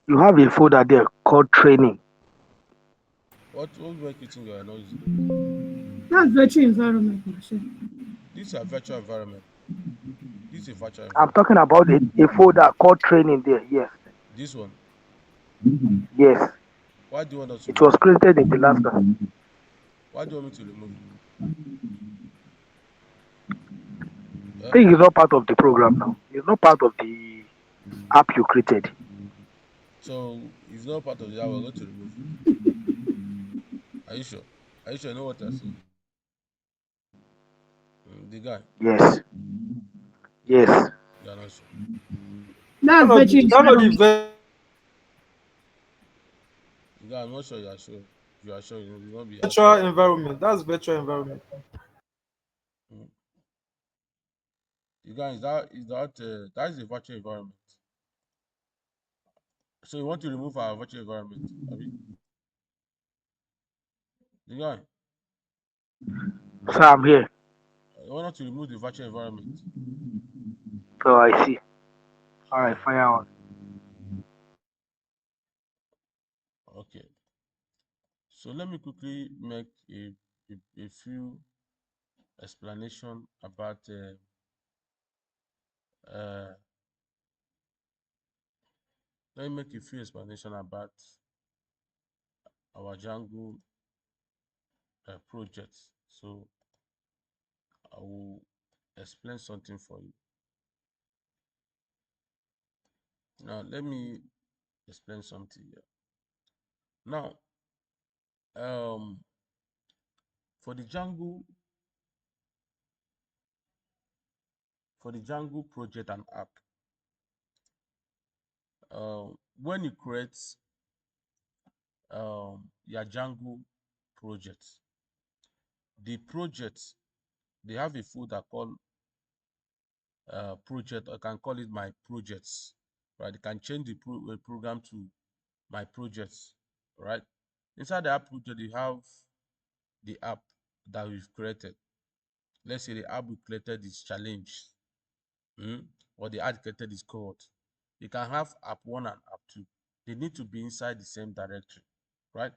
You have a folder there called training. What work you think you are not using? That's virtual environment, Marshall. This is a virtual environment. This is a virtual I'm environment. talking about a folder called training there. Yes. This one. Yes. Why do you want us to It was remove it? created in the last one. Why do you want me to remove it? I Eh? think it's not part of the program now. It's not part of the app you created. So it's not part of that. We're going to remove it. Are you sure? Are you sure you know what you're saying? The guy, Yes. Yes. you are not sure. That's virtual Is that not the environment. The guy, I'm not sure you are sure. If you are sure, you will not be asking. virtual environment? That's virtual environment. Mm. The guy, that is a virtual environment. So you want to remove our virtual environment, Abi? The guy, So I'm here. you want us to remove the virtual environment. So I see. All right, Uh, fire on. okay. So let me quickly make a few explanation about uh, let me make a few explanation about our Django projects. So I will explain something for you. Now let me explain something here. Now, um, for the Django project and app, when you create your Django project, the project they have a folder called project. I can call it my projects, right? You can change the program to my projects, right? Inside the app project, you have the app that we've created. Let's say the app we created is challenge, or the app created is cohort. You can have app 1 and app 2. They need to be inside the same directory, right?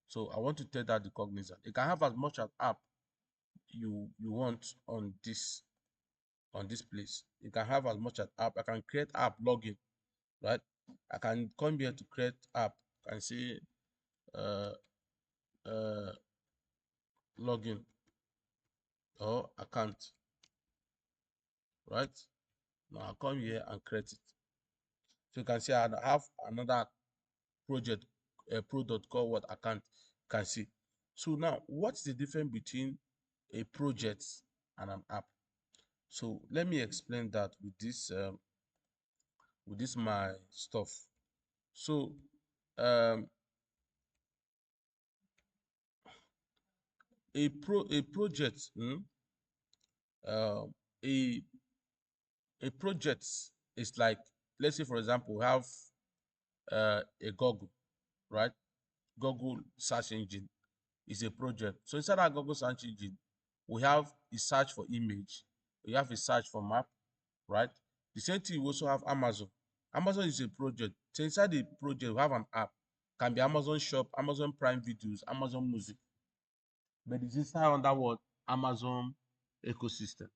So I want to take that the cognizant. You can have as much as app you want on this place. You can have as much as app. I can create app login, right? I can come here to create app. I can say uh, uh, login or account, right? Now I come here and create it. So you can see I have another project, product called what account. You can see. So now, what's the difference between a project and an app? So let me explain that with this my stuff. So um, a project, uh, a project is like, let's say for example, we have a Google, right? Google search engine is a project. So inside our Google search engine, we have a search for image, we have a search for map, right? The same thing, we also have Amazon. Amazon is a project. So inside the project, we have an app. Can be Amazon Shop, Amazon Prime Videos, Amazon Music. But it's inside under what? Amazon ecosystem.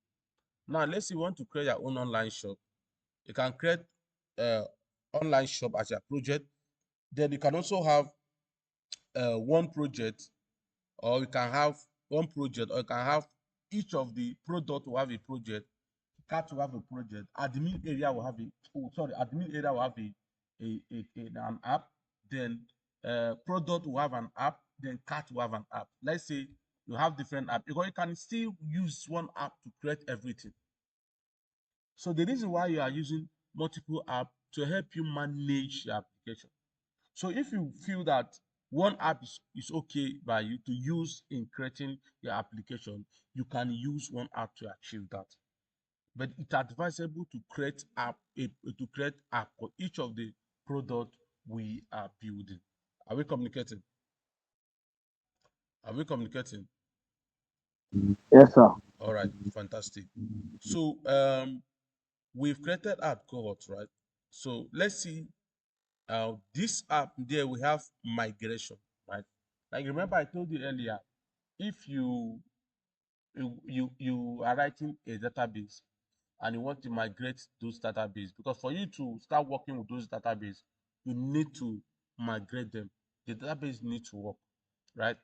Now, let's say you want to create your own online shop. You can create uh, online shop as your project. Then you can also have one project, or you can have one project, or you can have each of the product will have a project, cart will have a project, admin area will have admin area will have an app, then product will have an app, then cart will have an app. Let's say you have different apps, because you can still use one app to create everything. So the reason why you are using multiple apps to help you manage your application. So if you feel that one app is okay by you to use in creating your application, you can use one app to achieve that. But it's advisable to create app for each of the product we are building. Are we communicating? Are we communicating? Yes, sir. All right, fantastic. So we've created app cohort, right? So let's see this app there we have migration, right? Like remember I told you earlier, if you are writing a database and you want to migrate those database, because for you to start working with those database, you need to migrate them. The database need to work, right?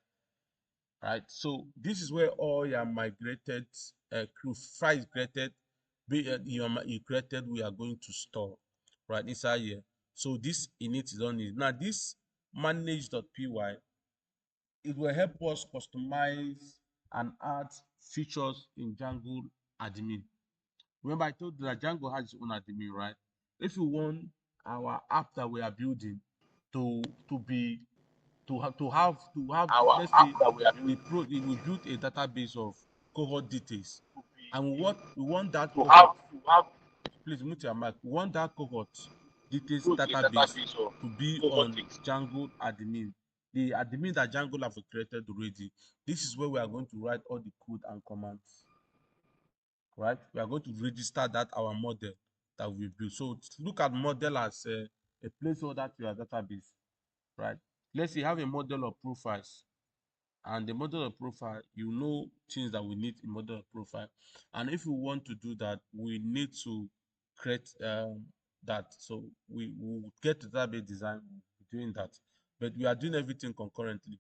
Right. So this is where all your migrated files created, you created, we are going to store right inside here. So this init is on it. Now this manage.py, it will help us customize and add features in Django admin. Remember, I told you that Django has its own admin, right? If you want our app that we are building to be to have let's say we built a database of cohort details, and we want that cohort, please mute your mic, we want that cohort details database to be on Django admin, the admin that Django have created already. This is where we are going to write all the code and commands, right? We are going to register that our model that we built. So look at model as a placeholder to your database, right? Let's say you have a model of profiles. And the model of profile, you know things that we need in model of profile. And if we want to do that, we need to create that. So we will get to database design doing that, but we are doing everything concurrently.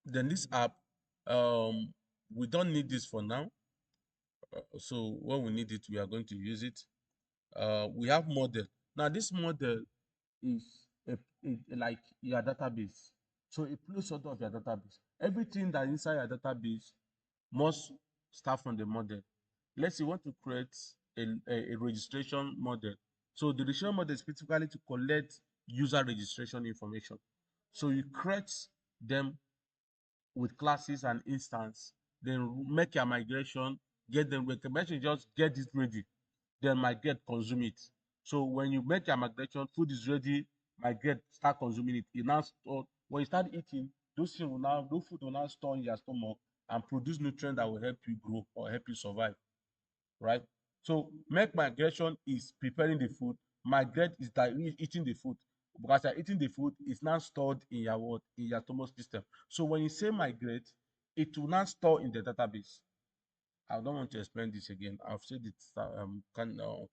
Then this app, we don't need this for now. So when we need it, we are going to use it. We have model. Now this model is like your database. So a placeholder of your database. Everything that inside your database must start from the model. Let's say you want to create a registration model. So the registration model is specifically to collect user registration information. So you create them with classes and instance, then make your migration, get them with migration, just get it ready, then migrate, consume it. So when you make your migration, food is ready, migrate, start consuming it. It now store, when you start eating, those food will now store in your stomach and produce nutrients that will help you grow or help you survive, right? So make migration is preparing the food, migrate is like eating the food. Because you're eating the food, it's now stored in your what? In your stomach system. So when you say migrate, it will now store in the database. I don't want to explain this again. I've said it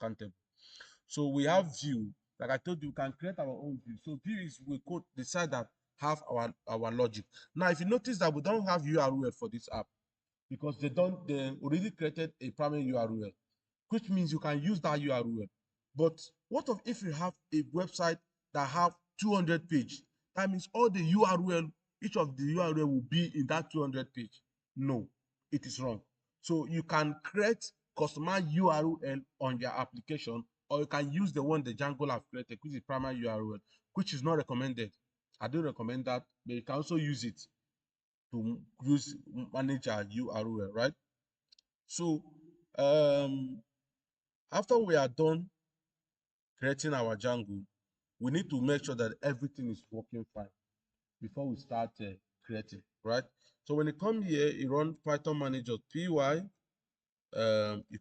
countable. So we have view. Like I told you, we can create our own view. So view is we could decide that have our logic. Now, if you notice that we don't have URL for this app because they already created a primary URL, which means you can use that URL. But what if you have a website that have 200 page? That means all the URL, each of the URL will be in that 200 page. No, it is wrong. So you can create customized URL on your application, or you can use the one the Django have created, which is primary URL, which is not recommended. I don't recommend that, but you can also use it to manage our URL, right? So after we are done creating our Django, we need to make sure that everything is working fine before we start creating, right? So when you come here, you run Python manager py, you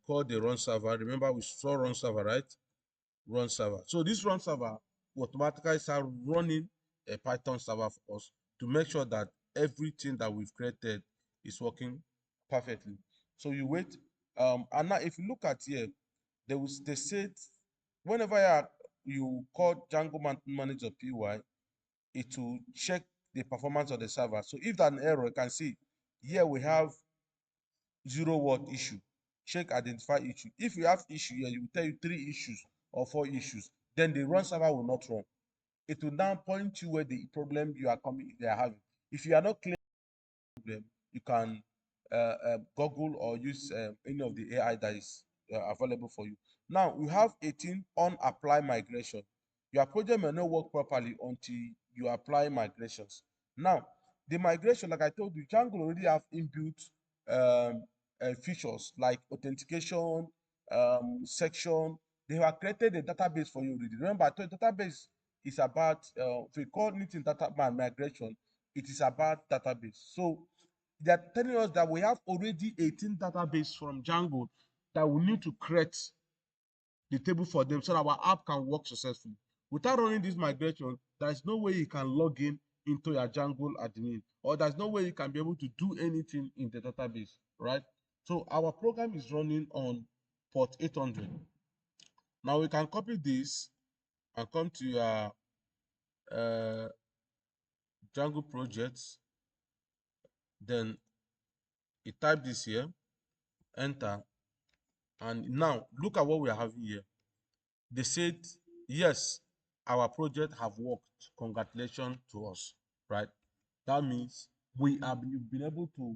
call the run server. Remember we saw run server, right? Run server. So this run server will automatically start running a Python server for us to make sure that everything that we've created is working perfectly. So you wait, and now if you look at here, they said whenever you call Django manager py, it will check the performance of the server. So if there's an error, you can see here we have 0 issue. Check identify issue. If you have issue here, it will tell you 3 issues or 4 issues. Then the run server will not run. It will now point you where the problem they are having. If you are not clear problem, you can Google or use any of the AI that is available for you. Now we have 18 on apply migration. Your project may not work properly until you apply migrations. Now the migration, like I told you, Django already have inbuilt features like authentication, section. They have created a database for you already. Remember, I told you database is about if we call it in data migration, it is about database. So they're telling us that we have already 18 database from Django that we need to create the table for them so that our app can work successfully. Without running this migration, there is no way you can log in into your Django admin, or there's no way you can be able to do anything in the database, right? So our program is running on port 800. Now we can copy this and come to your Django projects. Then you type this here, enter, and now look at what we are having here. They said, yes, our project have worked. Congratulations to us, right? That means we have been able to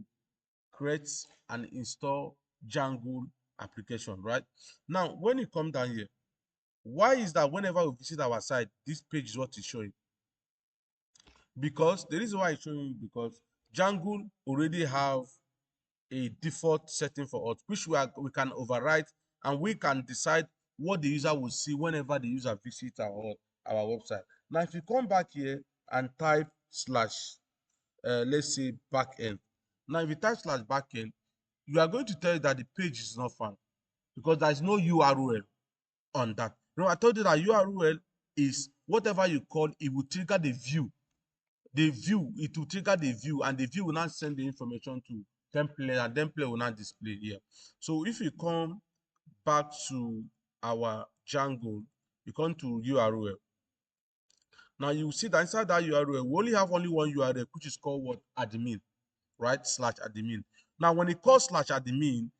create and install Django application, right? Now, when you come down here, why is that whenever we visit our site, this page is what is showing? Because the reason why it's showing, because Django already have a default setting for us, which we can override, and we can decide what the user will see whenever the user visits our website. Now, if you come back here and type slash, let's say backend. Now, if you type slash backend, you are going to tell you that the page is not found because there is no URL on that. You know, I told you that URL is whatever you call, it will trigger the view the view, it will trigger the view, and the view will not send the information to template, and template will not display here. So if you come back to our Django, you come to URL. Now you see that inside that URL, we only have only one URL, which is called what? Admin, right? /admin. Now when it calls /admin,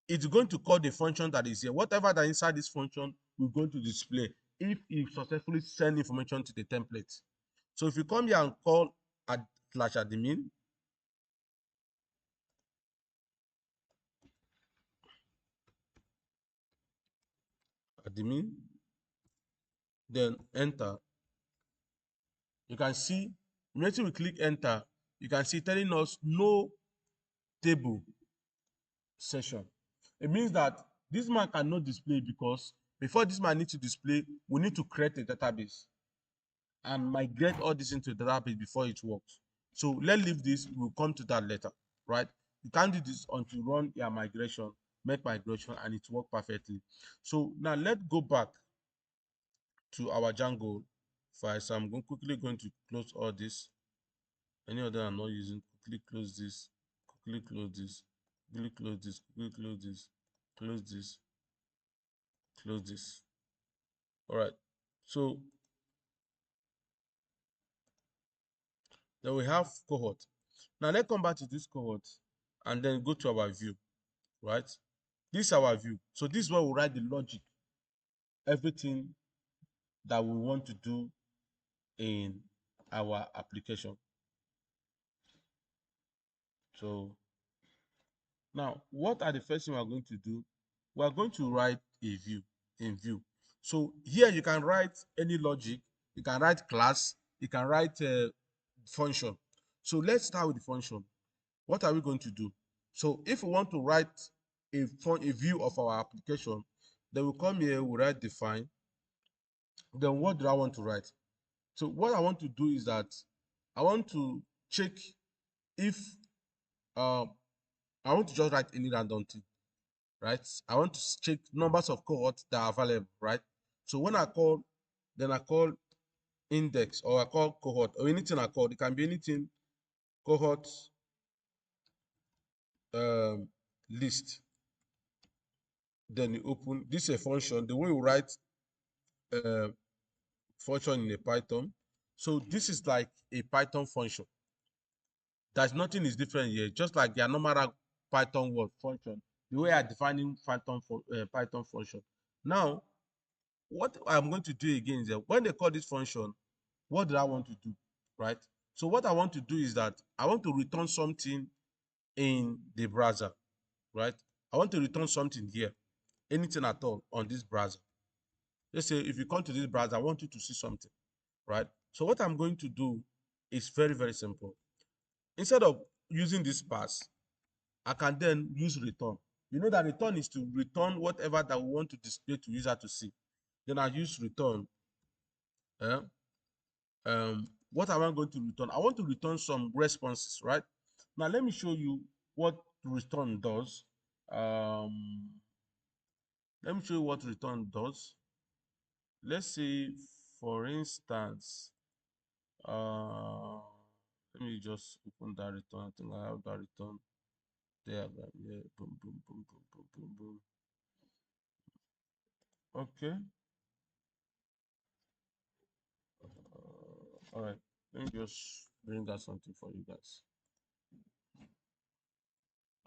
it's going to call the function that is here. Whatever that inside this function, we're going to display if you successfully send information to the template. So if you come here and call /admin, then enter, you can see immediately we click enter, you can see telling us no table session. It means that this man cannot display, because before this man needs to display, we need to create a database and migrate all this into the database before it works. So let's leave this, we'll come to that later, right? You can't do this until you run your migration, make migration, and it works perfectly. So now let's go back to our Django file. So I'm quickly going to close all this. Any other I'm not using, quickly close this, quickly close this, quickly close this, quickly close this, close this, close this. All right. So then we have cohort. Now let's come back to this cohort and then go to our view, right? This is our view. So this is where we write the logic, everything that we want to do in our application. So now, what are the first thing we are going to do? We are going to write a view in view. So here you can write any logic, you can write class, you can write a function. So let's start with the function. What are we going to do? So if we want to write a view of our application, then we come here, we write define. Then what do I want to write? So what I want to do is that I want to check if I want to just write any random thing, right? I want to check numbers of cohorts that are available, right? So when I call, then I call index, or I call cohort, or anything I call, it can be anything, cohort list. Then you open, this is a function, the way we write function in a Python. So this is like a Python function. There's nothing is different here, just like their normal Python word function, the way I'm defining Python function. Now, what I'm going to do again is that when they call this function, what do I want to do, right? So what I want to do is that I want to return something in the browser, right? I want to return something here, anything at all on this browser. Let's say if you come to this browser, I want you to see something, right? So what I'm going to do is very, very simple. Instead of using this pass, I can then use return. You know that return is to return whatever that we want to display to user to see. Then I use return. What am I going to return? I want to return some responses, right? Now let me show you what return does. Let me show you what return does. Let's say, for instance, let me just open that return. I think I have that return there. Yeah, boom, boom, boom, boom, boom, boom, boom. Okay. All right. Let me just bring out something for you guys.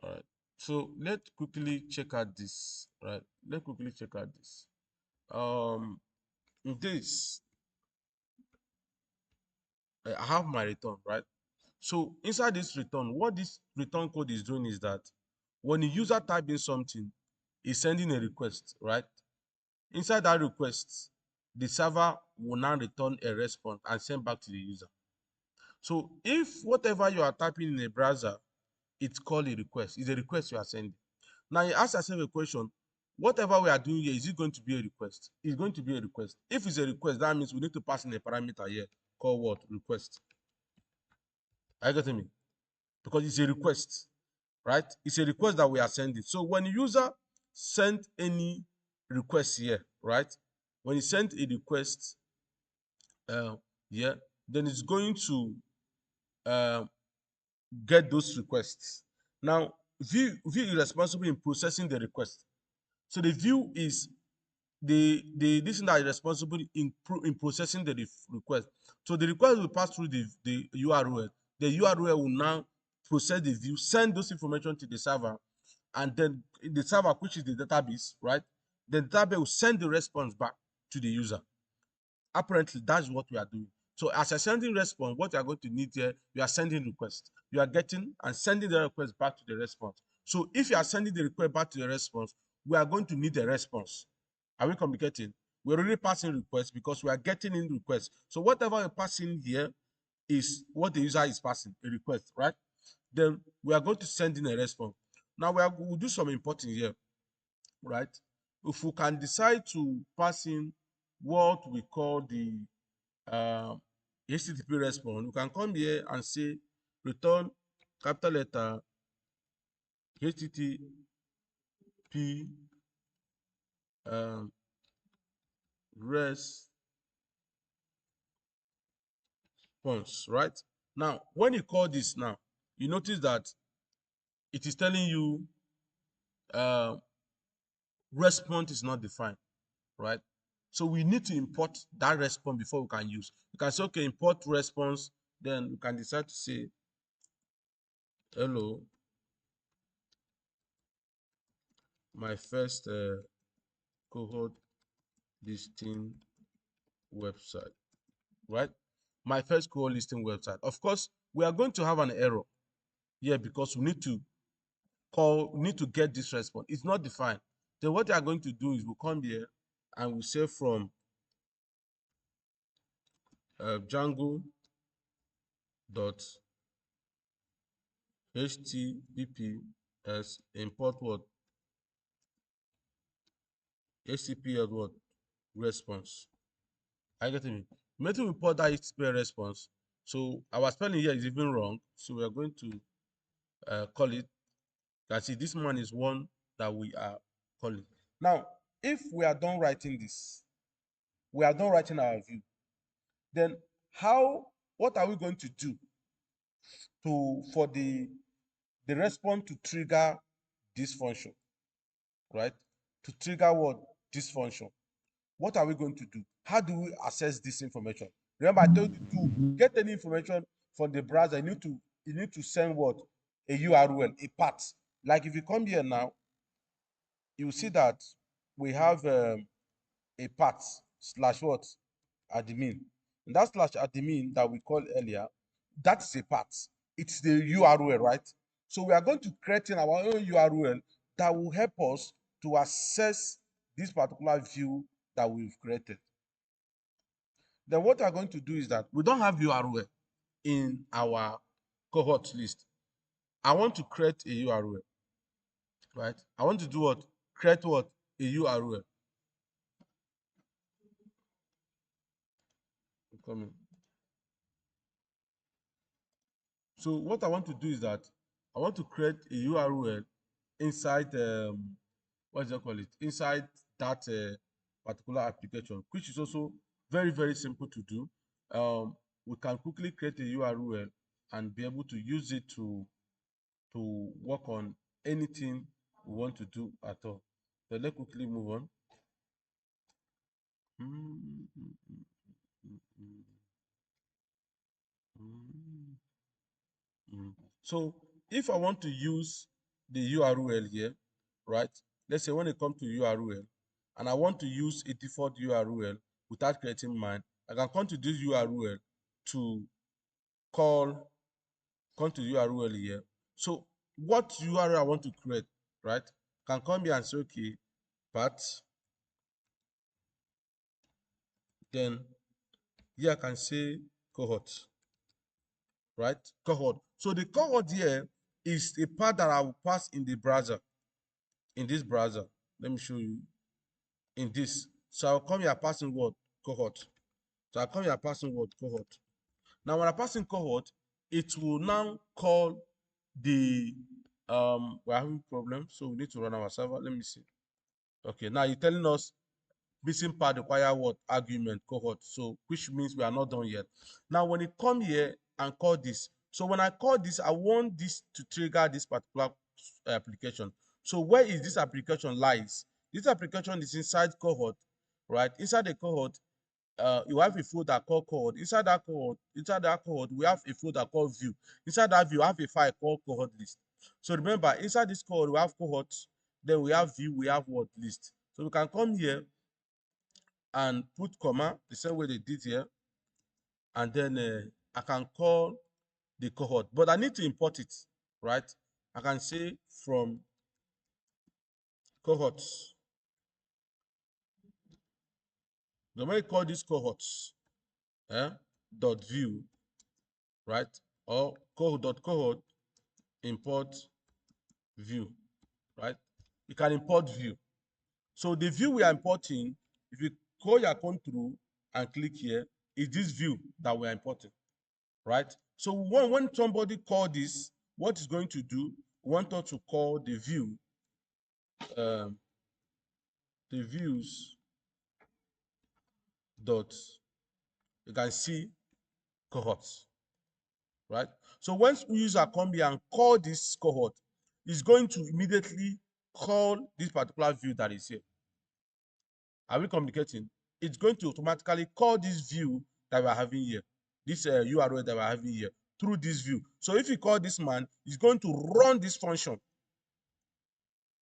All right. So let's quickly check out this. Right. Let's quickly check out this. In this, I have my return, right? So inside this return, what this return code is doing is that when the user type in something, it's sending a request, right? Inside that request, the server will now return a response and send back to the user. So if whatever you are typing in a browser, it's called a request. It's a request you are sending. Now you ask yourself a question: whatever we are doing here, is it going to be a request? It's going to be a request. If it's a request, that means we need to pass in a parameter here called what? Request. Are you getting me? Because it's a request, right? It's a request that we are sending. So when the user sent any request here, right? When he sent a request here, then it's going to um, get those requests. Now, view is responsible in processing the request. So the view is the this thing that is responsible in processing the request. So the request will pass through the URL. The URL will now process the view, send those information to the server, and then the server, which is the database, right? The database will send the response back to the user. Apparently, that's what we are doing. So as a sending response, what you are going to need here, you are sending request. You are getting and sending the request back to the response. So if you are sending the request back to the response, we are going to need a response. Are we communicating? We're already passing requests because we are getting in requests. So whatever we're passing here is what the user is passing, a request, right? Then we are going to send in a response. Now we'll do some importing here, right? If we can decide to pass in what we call the HTTP response, we can come here and say return capital letter HTTP um, response, right? Now, when you call this now, you notice that it is telling you uh, response is not defined, right? So we need to import that response before we can use. You can say, okay, import response, then you can decide to say, hello, my first cohort listing website, right? My first cohort listing website. Of course, we are going to have an error here because we need to get this response. It's not defined. Then what we are going to do is we'll come here and we'll say from Django dot https import what https what response. Are you getting me? Maybe we import that https response. So our spelling here is even wrong. So we are going to call it. That see, this one is one that we are calling. Now, if we are done writing this, we are done writing our view, then what are we going to do for the response to trigger this function, right? To trigger what? This function. What are we going to do? How do we access this information? Remember, I told you to get any information from the browser, you need to send what? A URL, a path. Like if you come here now, you see that we have a path slash what? Admin. And that slash admin that we called earlier, that's a path. It's the URL, right? So we are going to create in our own URL that will help us to access this particular view that we've created. Then what we're going to do is that we don't have URL in our cohort list. I want to create a URL, right? I want to do what? Create what? A URL. Coming. So what I want to do is that I want to create a URL inside what do you call it? Inside that particular application, which is also very, very simple to do. We can quickly create a URL and be able to use it to work on anything we want to do at all. So let's quickly move on. Mm, mm, mm, mm, mm, mm, mm. So if I want to use the URL here, right? Let's say when it comes to URL, and I want to use a default URL without creating mine, I can come to this URL to call, come to URL here. So what URL I want to create, right? Can come here and say, okay, but then here I can say cohort, right? Cohort. So the cohort here is a part that I will pass in the browser, in this browser. Let me show you in this. So I'll come here passing word cohort. So I'll come here passing word cohort. Now when I pass in cohort, it will now call the we're having problems, so we need to run our server. Let me see. Okay, now you're telling us missing part require what? Argument cohort. So which means we are not done yet. Now when you come here and call this, So when I call this, I want this to trigger this particular application. So where is this application lies? This application is inside cohort, right? Inside the cohort, you have a folder called cohort. Inside that cohort, we have a folder called view. Inside that view, I have a file called cohort list. So remember, inside this cohort, we have cohorts, then we have view, we have what list. So we can come here and put comma the same way they did here, and then I can call the cohort, but I need to import it, right? I can say from cohorts. The way I call these cohorts, dot view, right? Or cohort import view, right? You can import view. So the view we are importing, if you call your control and click here, is this view that we are importing, right? So when somebody call this, what is going to do? We want us to call the view, the views dot, you can see cohorts, right? So once user come here and call this cohort, it's going to immediately call this particular view that is here. Are we communicating? It's going to automatically call this view that we're having here, this URL that we're having here through this view. So if you call this man, it's going to run this function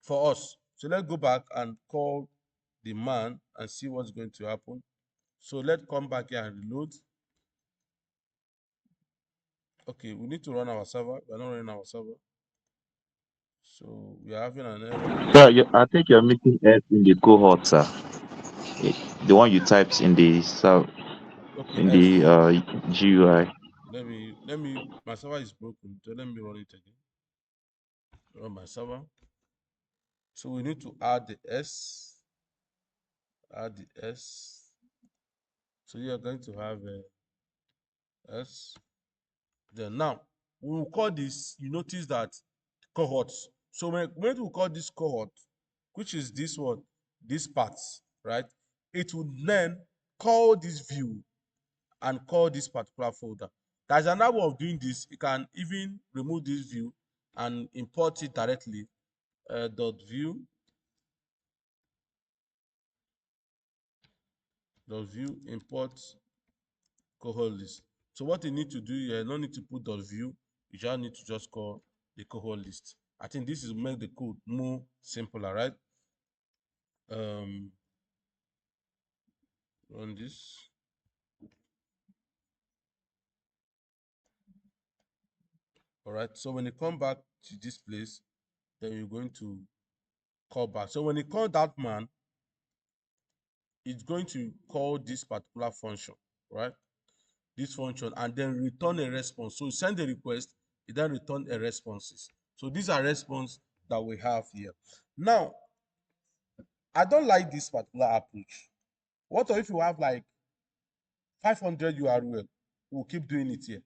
for us. So let's go back and call the man and see what's going to happen. So let's come back here and reload. Okay, we need to run our server. We're not running our server. So we are having an error. Sir, I think you're missing S in the cohort, sir. The one you typed in the Okay, in S. the GUI. My server is broken. So let me run it again. Run my server. So we need to add the S. Add the S. So you are going to have a S. Then now we will call this. You notice that cohorts. So when we call this cohort, which is this one, this part, right? It will then call this view and call this particular folder. There's another way of doing this. You can even remove this view and import it directly. View import cohort list. So what you need to do here, no need to put .view. You just need to just call the cohort list. I think this is make the code more simpler, right? Run this. All right. So when you come back to this place, then you're going to call back. So when you call that man, it's going to call this particular function, right? This function, and then return a response. So send a request, it then return a responses. So these are response that we have here. Now, I don't like this particular approach. What if you have like 500 URL? We'll keep doing it here.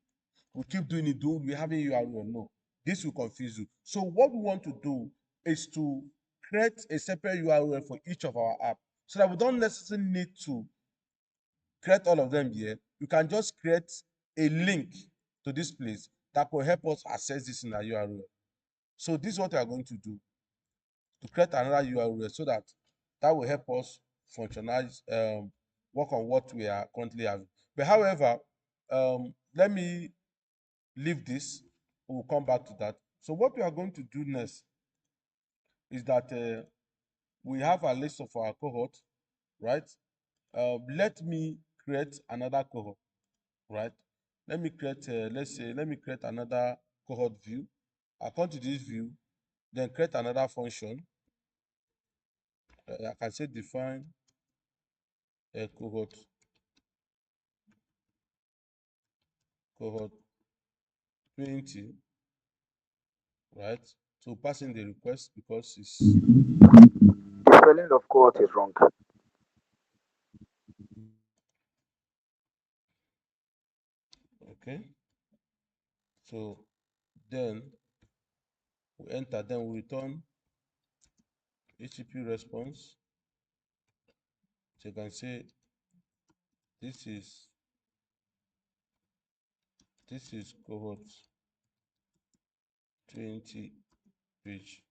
We'll keep doing it. Do we have a URL? No. This will confuse you. So what we want to do is to create a separate URL for each of our app so that we don't necessarily need to create all of them here. You can just create a link to this place that will help us access this in our URL. So this is what we are going to do, to create another URL so that will help us functionalize, work on what we are currently having. But however, let me leave this. We'll come back to that. So what we are going to do next is that we have a list of our cohort, right? Let me create another cohort, right? Let me create, let me create another cohort view. I'll come to this view, then create another function. I can say define a cohort 20, right? So pass in the request because it's The spelling of cohort is wrong. okay. So then we enter, then we return HTTP response. So you can say this is cohort 20 page,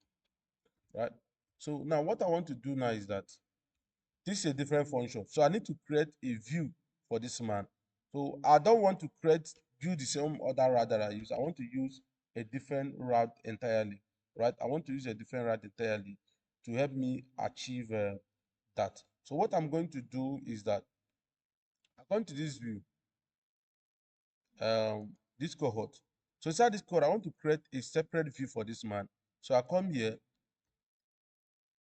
right? So now what I want to do now is that this is a different function. So I need to create a view for this man. So I don't want to do the same other route that I use. I want to use a different route entirely, right? I want to use a different route entirely to help me achieve that. So what I'm going to do is that I come to this view, this cohort. So inside this cohort, I want to create a separate view for this man. So I come here,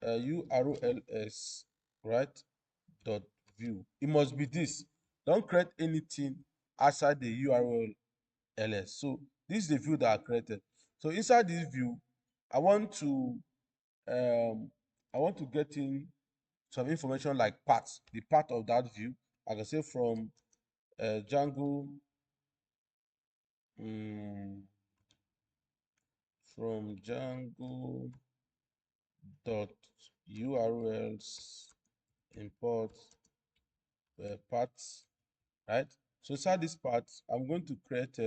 URLs, right? Dot view. It must be this. Don't create anything outside the URL ls. So this is the view that I created. So inside this view, I want to um get in some information like parts, the part of that view. I can say from Django, from Django dot URLs import parts, right? So inside this part, I'm going to create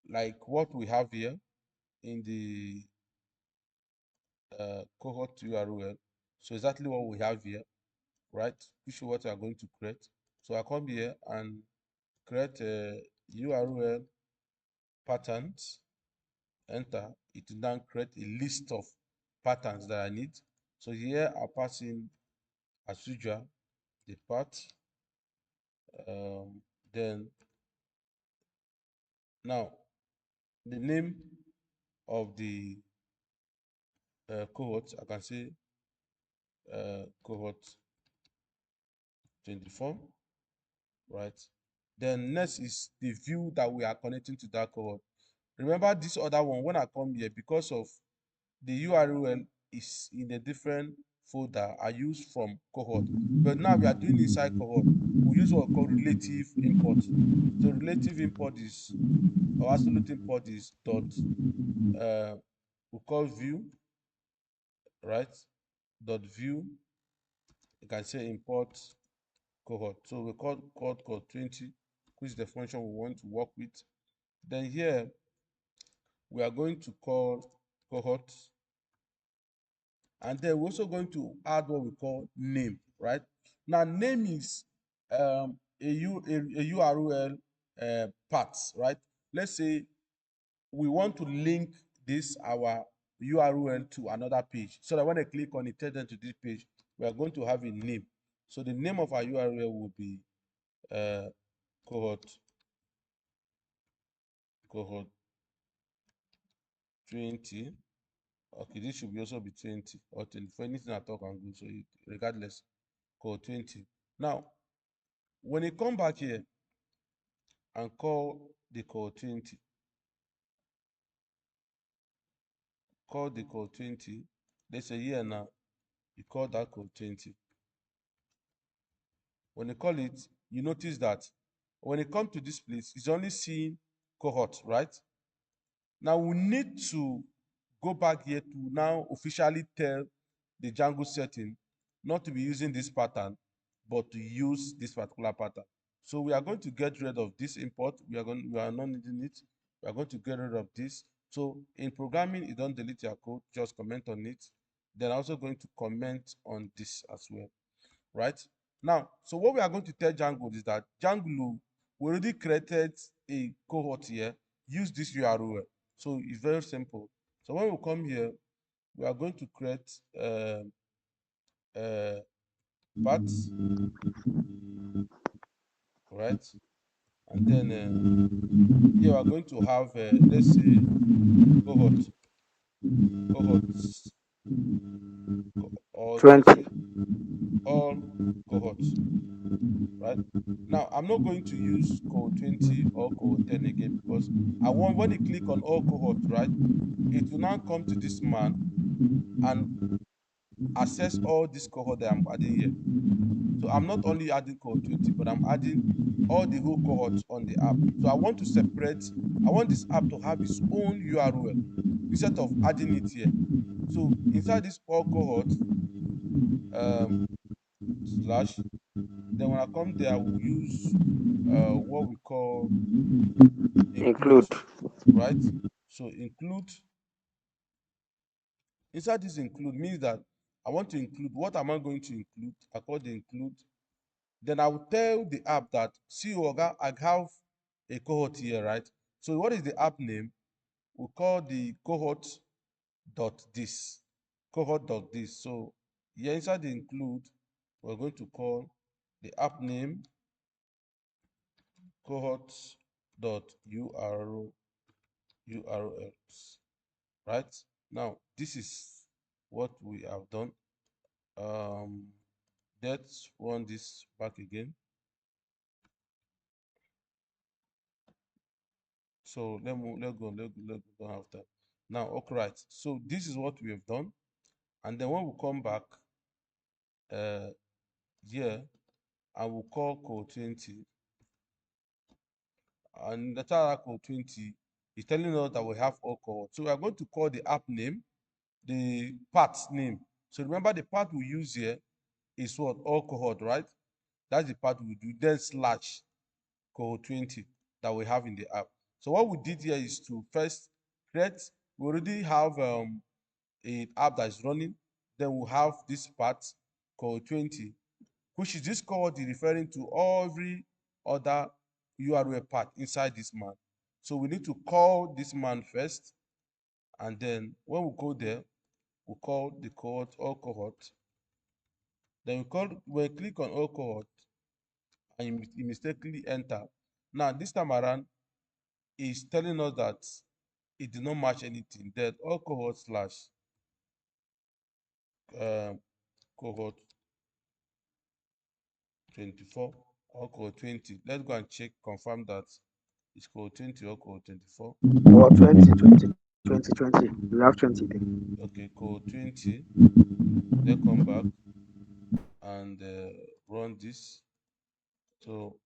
like what we have here in the cohort URL. So exactly what we have here, right? Which is what we are going to create. So I come here and create a URL patterns, enter. It will then create a list of patterns that I need. So here I pass in as usual the part. Then now the name of the cohort, I can say cohort 24, right? Then next is the view that we are connecting to that cohort. Remember this other one, when I come here, because of the URL is in a different folder, I use from cohort. But now we are doing inside cohort, we use what we call relative import. So relative import is, or absolute import is dot, we call view, right? Dot view, you can say import cohort. So we call cohort 20, which is the function we want to work with. Then here we are going to call cohort, and then we're also going to add what we call name, right? Now name is a URL path, right? Let's say we want to link this our URL to another page, so that when I click on it, take them to this page. We are going to have a name. So the name of our URL will be cohort cohort 20. Okay, this should be also be 20 or 20 for anything I talk and go. So regardless, cohort 20. Now, when you come back here and call the cohort 20, call the cohort 20, let's say here now, you call that cohort 20. When you call it, you notice that when it comes to this place, it's only seeing cohort, right? Now we need to go back here to now officially tell the Django setting not to be using this pattern, but to use this particular pattern. So we are going to get rid of this import. We are not needing it. We are going to get rid of this. So in programming, you don't delete your code, just comment on it. Then also going to comment on this as well, right? Now, so what we are going to tell Django is that Django, we already created a cohort here. Use this URL. So it's very simple. So when we come here, we are going to create paths, right? And then here we are going to have, let's say, cohorts, or let's 20. say all cohorts, right? Now, I'm not going to use cohort 20 or cohort 10 again, because I want, when you click on all cohorts, right, it will now come to this man and access all this cohort that I'm adding here. So I'm not only adding cohort 20, but I'm adding all the whole cohorts on the app. So I want to separate, I want this app to have its own URL instead of adding it here. So inside this all cohort, slash, then when I come there, I will use what we call include, Include. right? So include, inside this include means that I want to include, what am I going to include? I call the include. Then I will tell the app that, see, Oga, I have a cohort here, right? So what is the app name? We call the cohort dot this, cohort dot this. So here inside the include, we're going to call the app name cohort dot urls, right? Now this is what we have done. Let's run this back again. So let go after. Now, okay, right. So this is what we have done. And then when we come back uh here, I will call code 20. And the child code 20 is telling us that we have all cohorts. So we are going to call the app name, the path name. So remember the path we use here is what? All cohort, right? That's the part we do. Then slash cohort 20 that we have in the app. So what we did here is to first create, we already have an app that is running. Then we have this part called 20, which is this cohort is referring to every other URL path inside this man. So we need to call this man first, and then when we go there, we call the cohort, all cohort. Then we click on all cohort, and you mistakenly enter. Now this time around, is telling us that it did not match anything. That all cohort slash cohort 24 or cohort 20. Let's go and check, confirm that it's cohort 20 or cohort 24. Or 20. We have 20 there. Okay, cohort 20. Let's come back and run this. So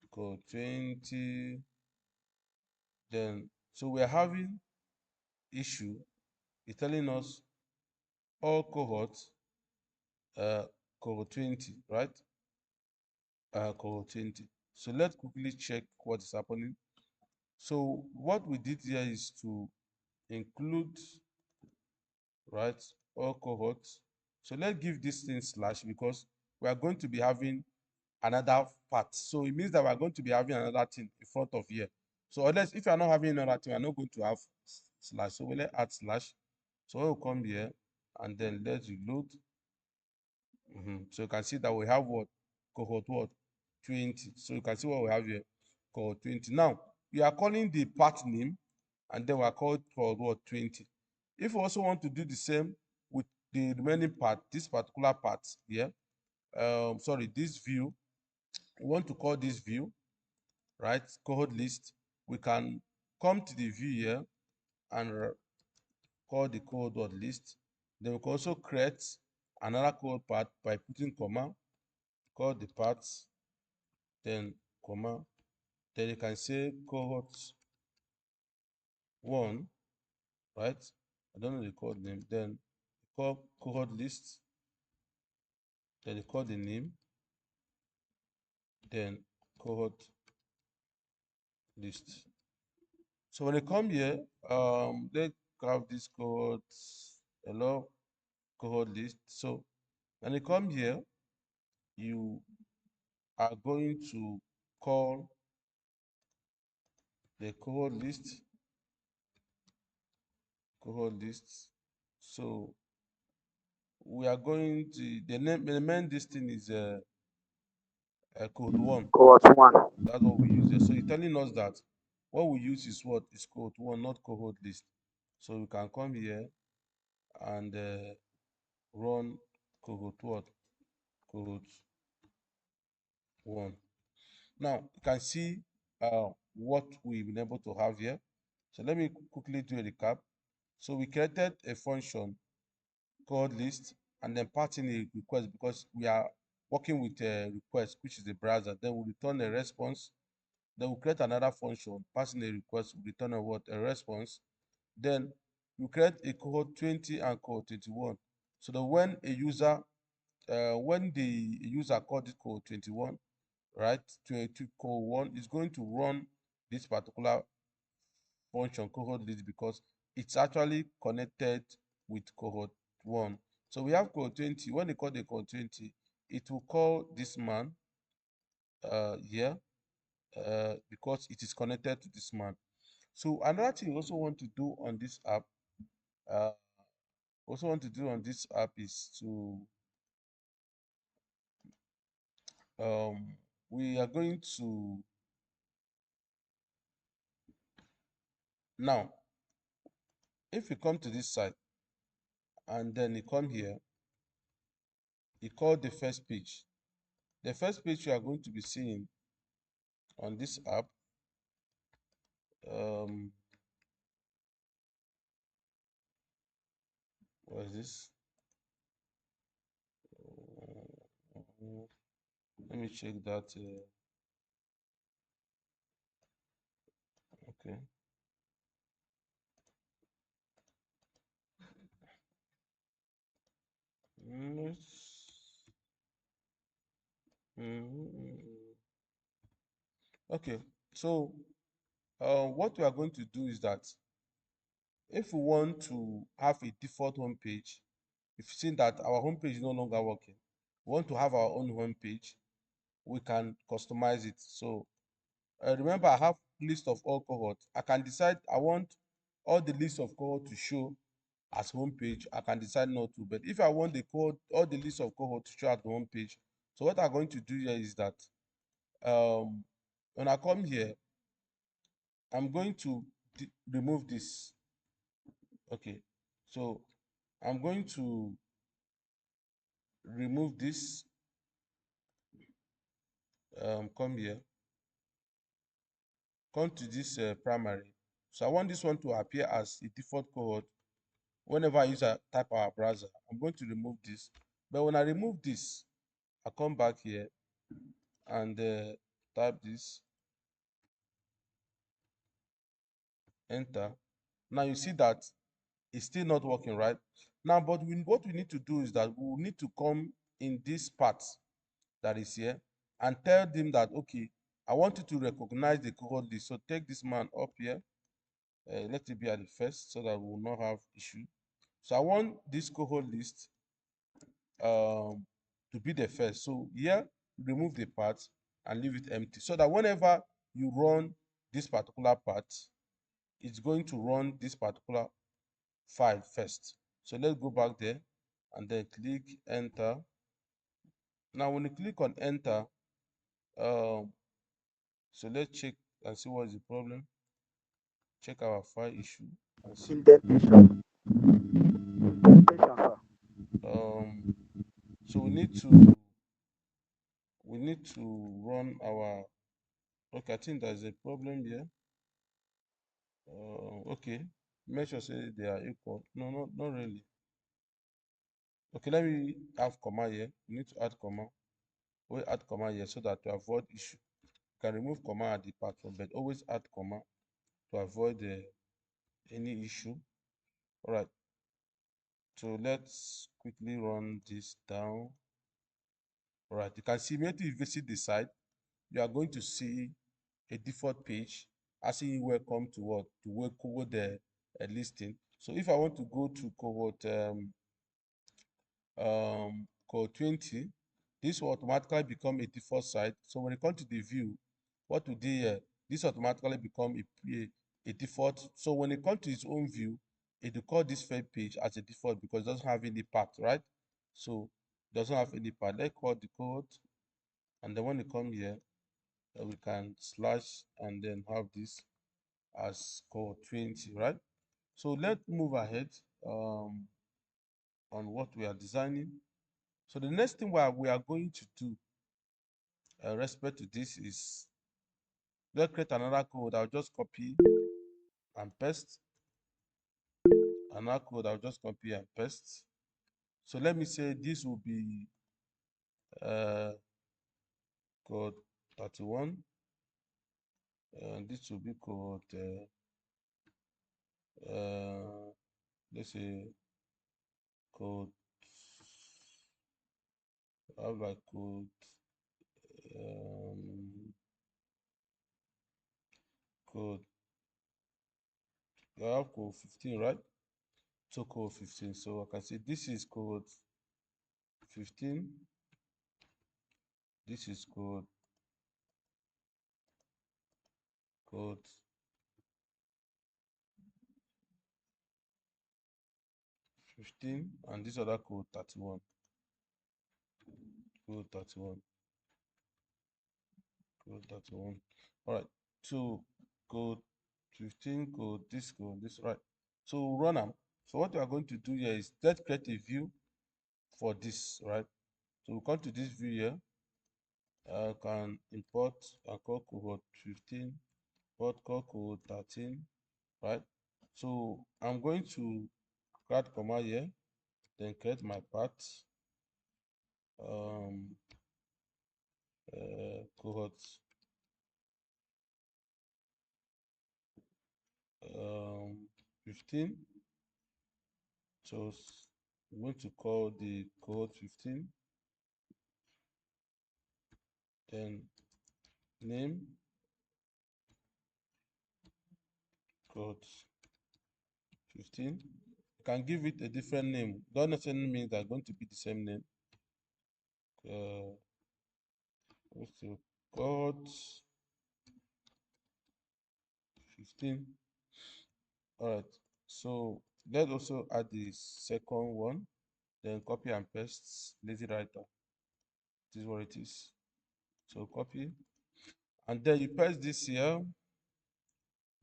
cohort 20. Then, so we are having issue. It's telling us all cohorts, cohort 20, right? Cohort 20. So let's quickly check what is happening. So what we did here is to include, right, all cohorts. So let's give this thing slash because we are going to be having another part. So it means that we are going to be having another thing in front of here. So unless if you are not having another thing, we are not going to have slash. So we'll add slash. So we'll come here and then let's reload. So you can see that we have what? Cohort what? 20. So you can see what we have here. Cohort 20. Now, we are calling the part name and then we are called for what? 20. If we also want to do the same with the remaining part, this particular part here, sorry, this view, we want to call this view, right? Cohort list. We can come to the view here and call the cohort list. Then we can also create another cohort part by putting comma, call the parts, then comma, then you can say cohort 1, right? I don't know the code name. Then call cohort list, then you call the name, then cohort list. So when you come here, let's have this cohort, hello, cohort list. So when you come here, you are going to call the cohort list. So we are going to the main this thing is code 1. Cohort 1. That's what we use there. So it's telling us that what we use is what is code 1, not cohort list. So we can come here and run cohort what? Cohort 1. Now you can see what we've been able to have here. So let me quickly do a recap. So we created a function called list and then passing a request because we are working with a request, which is the browser. Then we return a response. Then we create another function, passing a request, we return a what? A response. Then we create a cohort 20 and cohort 21. So that when the user called it cohort 21, right, to cohort 1 is going to run this particular function cohort list because it's actually connected with cohort 1. So we have cohort 20. When they call the cohort 20, it will call this man here because it is connected to this man. So another thing you also want to do on this app, uh, is to we are going to now, if you come to this side and then you come here, you call the first page. The first page you are going to be seeing on this app, what is this? Let me check that. Okay. Mm, Okay, so what we are going to do is that if we want to have a default home page, if you see that our home page is no longer working, we want to have our own home page, we can customize it. So remember, I have list of all cohorts. I can decide I want all the list of cohort to show as home page. I can decide not to, but if I want the code, all the list of cohort to show at the home page, so what I'm going to do here is that when I come here, I'm going to remove this. Okay, so I'm going to remove this. Come here, come to this primary. So I want this one to appear as a default cohort whenever I use a type our browser. I'm going to remove this, but when I remove this, I come back here and type this, enter. Now you see that it's still not working, right? Now, but what we need to do is that we will need to come in this part that is here and tell them that, okay, I want you to recognize the cohort list. So take this man up here. Let it be at the first so that we will not have issue. So I want this cohort list to be the first. So here, remove the part and leave it empty so that whenever you run this particular part, it's going to run this particular file first. So let's go back there and then click enter. Now when you click on enter, so let's check and see what is the problem. Check our file issue and see. Indentation. Indentation, sir. So we need to run our, okay, I think there's a problem here. Okay, make sure say they are equal. No, not really. Okay, let me have comma here. We need to add comma. We add comma here so that to avoid issue. You can remove comma at the part one, but always add comma to avoid any issue. All right. So let's quickly run this down. All right. You can see immediately you visit the site, you are going to see a default page asking you welcome to what, to work cohort the listing. So if I want to go to cohort 20, this will automatically become a default site. So when you come to the view, what we do here, this automatically become a default. So when it comes to its own view, it will call this first page as a default because it doesn't have any path, right? So it doesn't have any path. Let's call the code, and then when you come here, we can slash and then have this as code 20, right? So let's move ahead on what we are designing. So the next thing we are going to do respect to this is, let's create another code. I'll just copy and paste. Another code, I'll just copy and paste. So let me say this will be code 31, and this will be code let's say code, I have like code code I have code 15, right? So code 15. So I can say this is code 15. This is code 15, and this other code 31. Code 31. Code 31. All right. So code 15, code this, right? So run them. So what we are going to do here is let's create a view for this, right? So we come to this view here. I can import a code 15, import code 13, right? So I'm going to create command here, then create my path, um, cohort, 15. So I'm going to call the cohort 15, then name cohort 15. You can give it a different name. Don't necessarily mean they're going to be the same name. What's the cohort 15? All right. So let's also add the second one, then copy and paste lazy writer. This is what it is. So copy, and then you paste this here.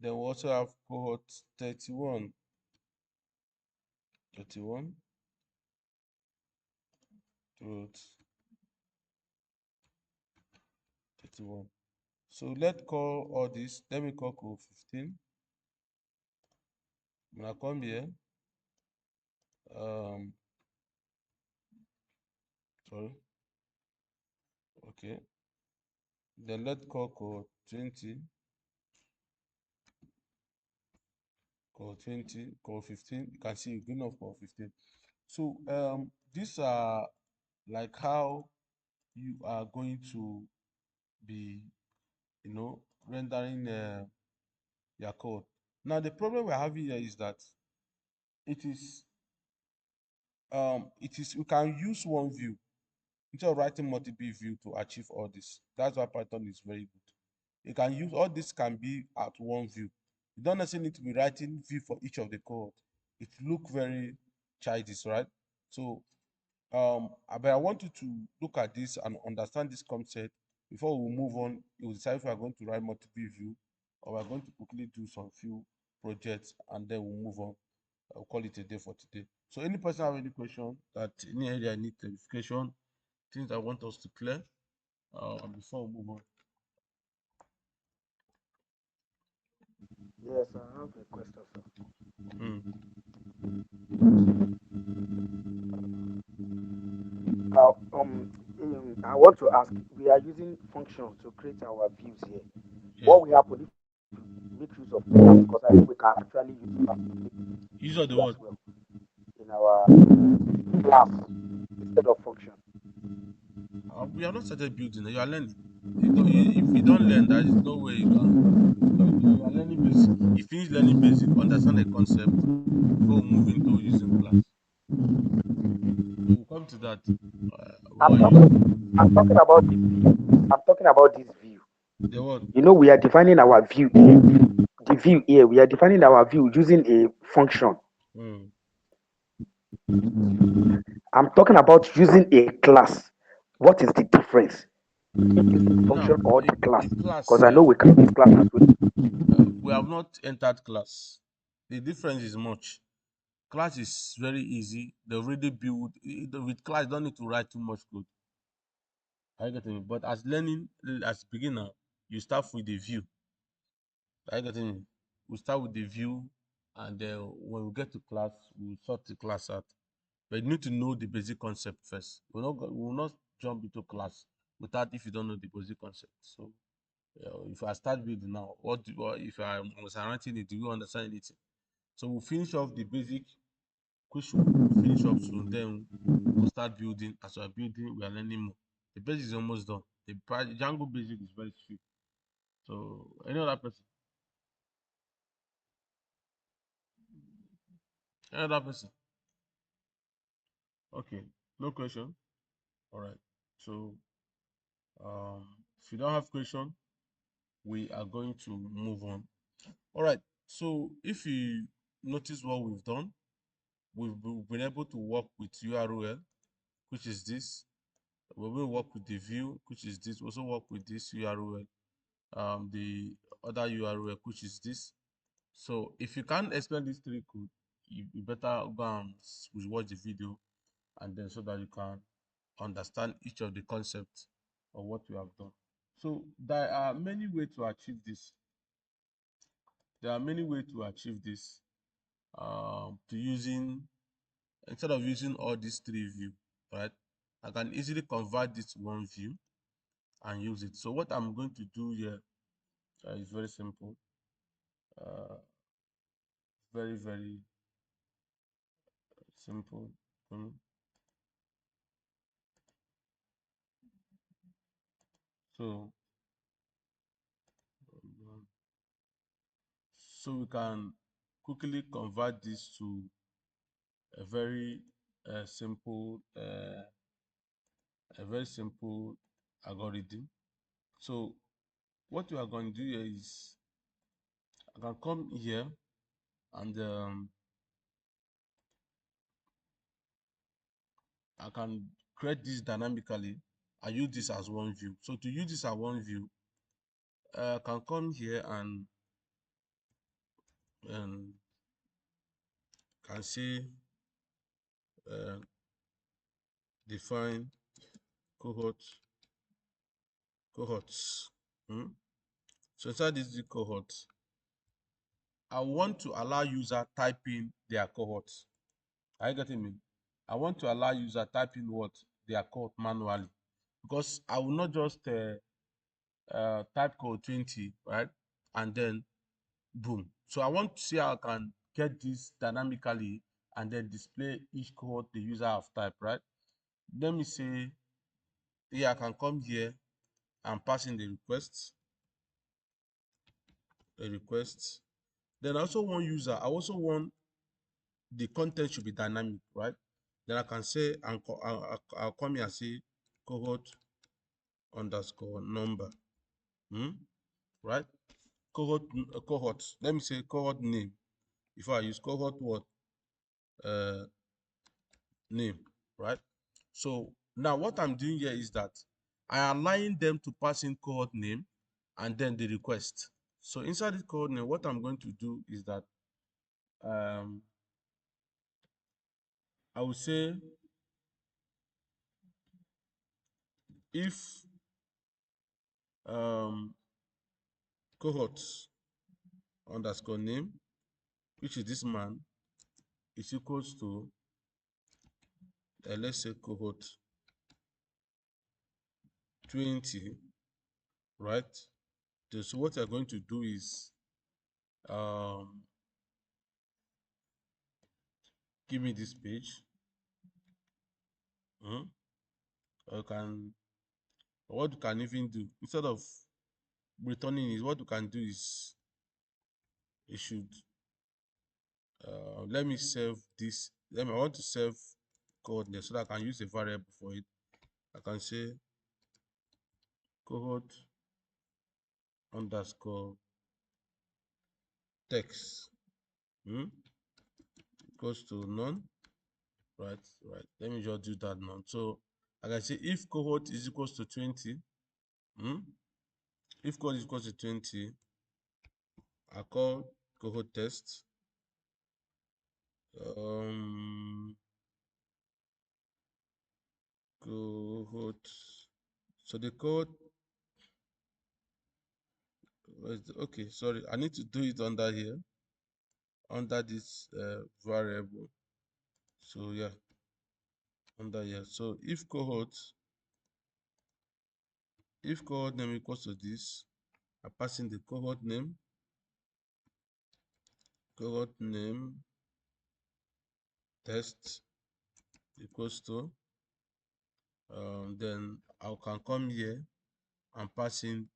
Then we also have cohort 31. 31. Cohort 31. So let's call all this. Let me call cohort 15. When I come here, um, sorry, okay. Then let's call cohort 20, cohort 20, cohort 15. You can see a green of cohort 15. So these are like how you are going to be, rendering your code. Now the problem we're having here is that it is we can use one view instead of writing multiple view to achieve all this. That's why Python is very good. You can use all this can be at one view. You don't necessarily need to be writing view for each of the code. It look very childish, right? So but I want you to look at this and understand this concept before we move on. You decide if we are going to write multiple view or we're going to quickly do some few projects and then we'll move on. I'll call it a day for today. So any person have any question that any area need clarification, things I want us to clear before we move on. Yes, I have a question, sir. Hmm. I want to ask, we are using functions to create our views here. Yeah. What will happen if we make use of functions? Because I think we can actually use it to make Use of the view as word. well in our class instead of function. We have not started building. You are learning. If you don't learn, there is no way you can. You are learning basic. You finish learning basic, understand the concept before we move into using class. So we'll come to that. I'm What use talking, I'm talking about this view. I'm talking about this view. the word? We are defining our view here. The view here, we are defining our view using a function. Hmm. I'm talking about using a class. What is the difference between using Now, function or a, the class? a class Because I know here, we can use class as well. we have not entered class. The difference is much. Class is very easy. They already build with class. You don't need to write too much code. I get me. But as learning, as beginner, you start with the view. I get me. We start with the view, and when we get to class, we sort the class out. But you need to know the basic concept first. We will not jump into class without if you don't know the basic concept. So if I start building now, if I was writing it, do you understand anything? So we'll finish off the basic, which we'll finish up soon. Then we'll start building. As we are building, we are learning more. The basic is almost done. The Django basic is very sweet. So any other person? Another person. Okay, no question. All right. So if you don't have question, we are going to move on. All right. So if you notice what we've done, we've been able to work with URL, which is this. We will work with the view, which is this. We also work with this URL, the other URL, which is this. So if you can't explain these three code, you better go and watch the video, and then so that you can understand each of the concepts of what we have done. So there are many ways to achieve this. There are many ways to achieve this. To using Instead of using all these three view, right? I can easily convert this to one view and use it. So what I'm going to do here is very simple. Uh, very simple. So we can quickly convert this to a very simple algorithm. So what we are going to do here is I can come here and I can create this dynamically. I use this as one view. So to use this as one view, I can come here and um, can say define cohorts. So inside this cohort, I want to allow user type in their cohort. Are you getting me? I want to allow user type in what their cohort manually, because I will not just type code 20, right? And then boom. So I want to see how I can get this dynamically and then display each cohort the user have typed, right? Let me say here I can come here and pass in the request. Then I also want user. I also want the content should be dynamic, right? Then I can say I'll come here and say cohort underscore number, right? Cohort. Let me say cohort name. If I use cohort what name, right? So now what I'm doing here is that I am allowing them to pass in cohort name and then the request. So inside this cohort name, what I'm going to do is that I will say if cohort underscore name, which is this man, is equals to let's say cohort 20, right? So what you're going to do is give me this page. Or what you can even do instead of returning is what you can do is you should let me save this. I want to save cohort so that I can use a variable for it. I can say cohort underscore text equals to none, right? Let me just do that now. So I can say if cohort is equals to 20, if cohort is equals to 20, I call cohort test. Cohort. So the code okay, sorry, I need to do it under here, under this variable. So yeah, under here. So if cohort name equals to this, I pass in the cohort name test equals to then I can come here and pass in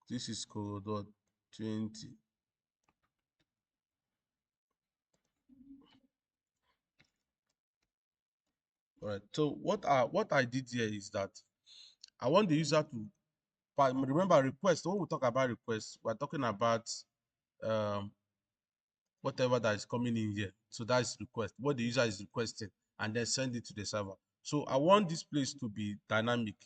this is cohort 20. All right. So what I did here is that I want the user to, but remember request. When we talk about request, we're talking about um whatever that is coming in here. So that is request. What the user is requesting, and then send it to the server. So I want this place to be dynamic,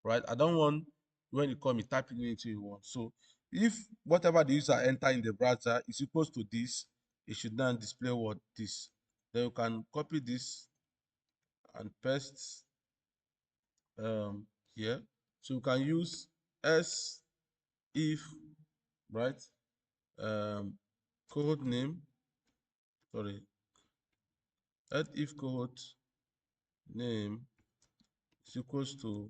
right? I don't want when you come, you type it into you want. So if whatever the user enter in the browser is equals to this, it should then display what this. Then you can copy this and paste here. So you can use s if, right, cohort name, sorry, let if cohort name is equals to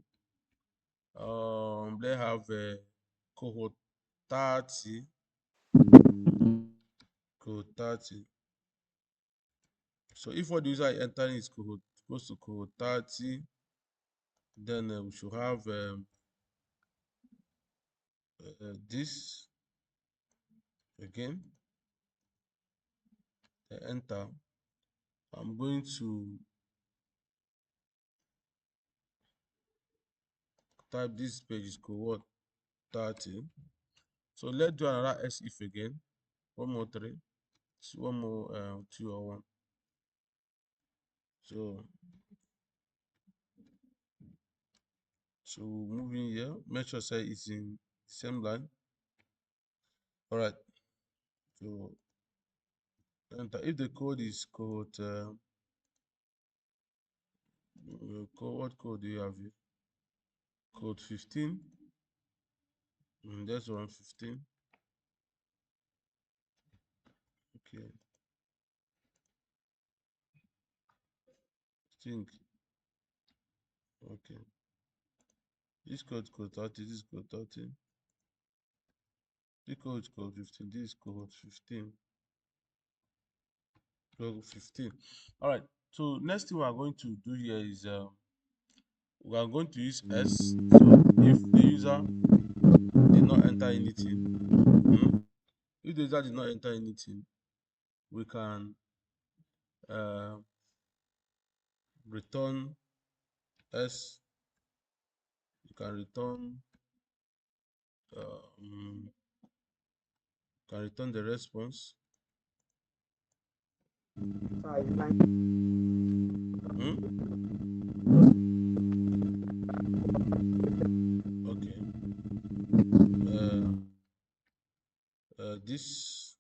let's have a cohort 30, cohort 30. So if what the user is entering is cohort equals to cohort 30, then we should have this again, enter. I'm going to type this page is cohort 30. So let's do another else if again. One more three, one more two or one. So move in here, make sure say it's in the same line. All right. So enter. If the code is code what code do you have here? Code 15. That's one 15. Okay. Think. Okay. This code 30. This code 30. This code 15. This code 15. Code 15. All right. So next thing we are going to do here is we are going to use S. So if the user did not enter anything, if the user did not enter anything, we can return S. You can return um, the response. Hmm? Okay. This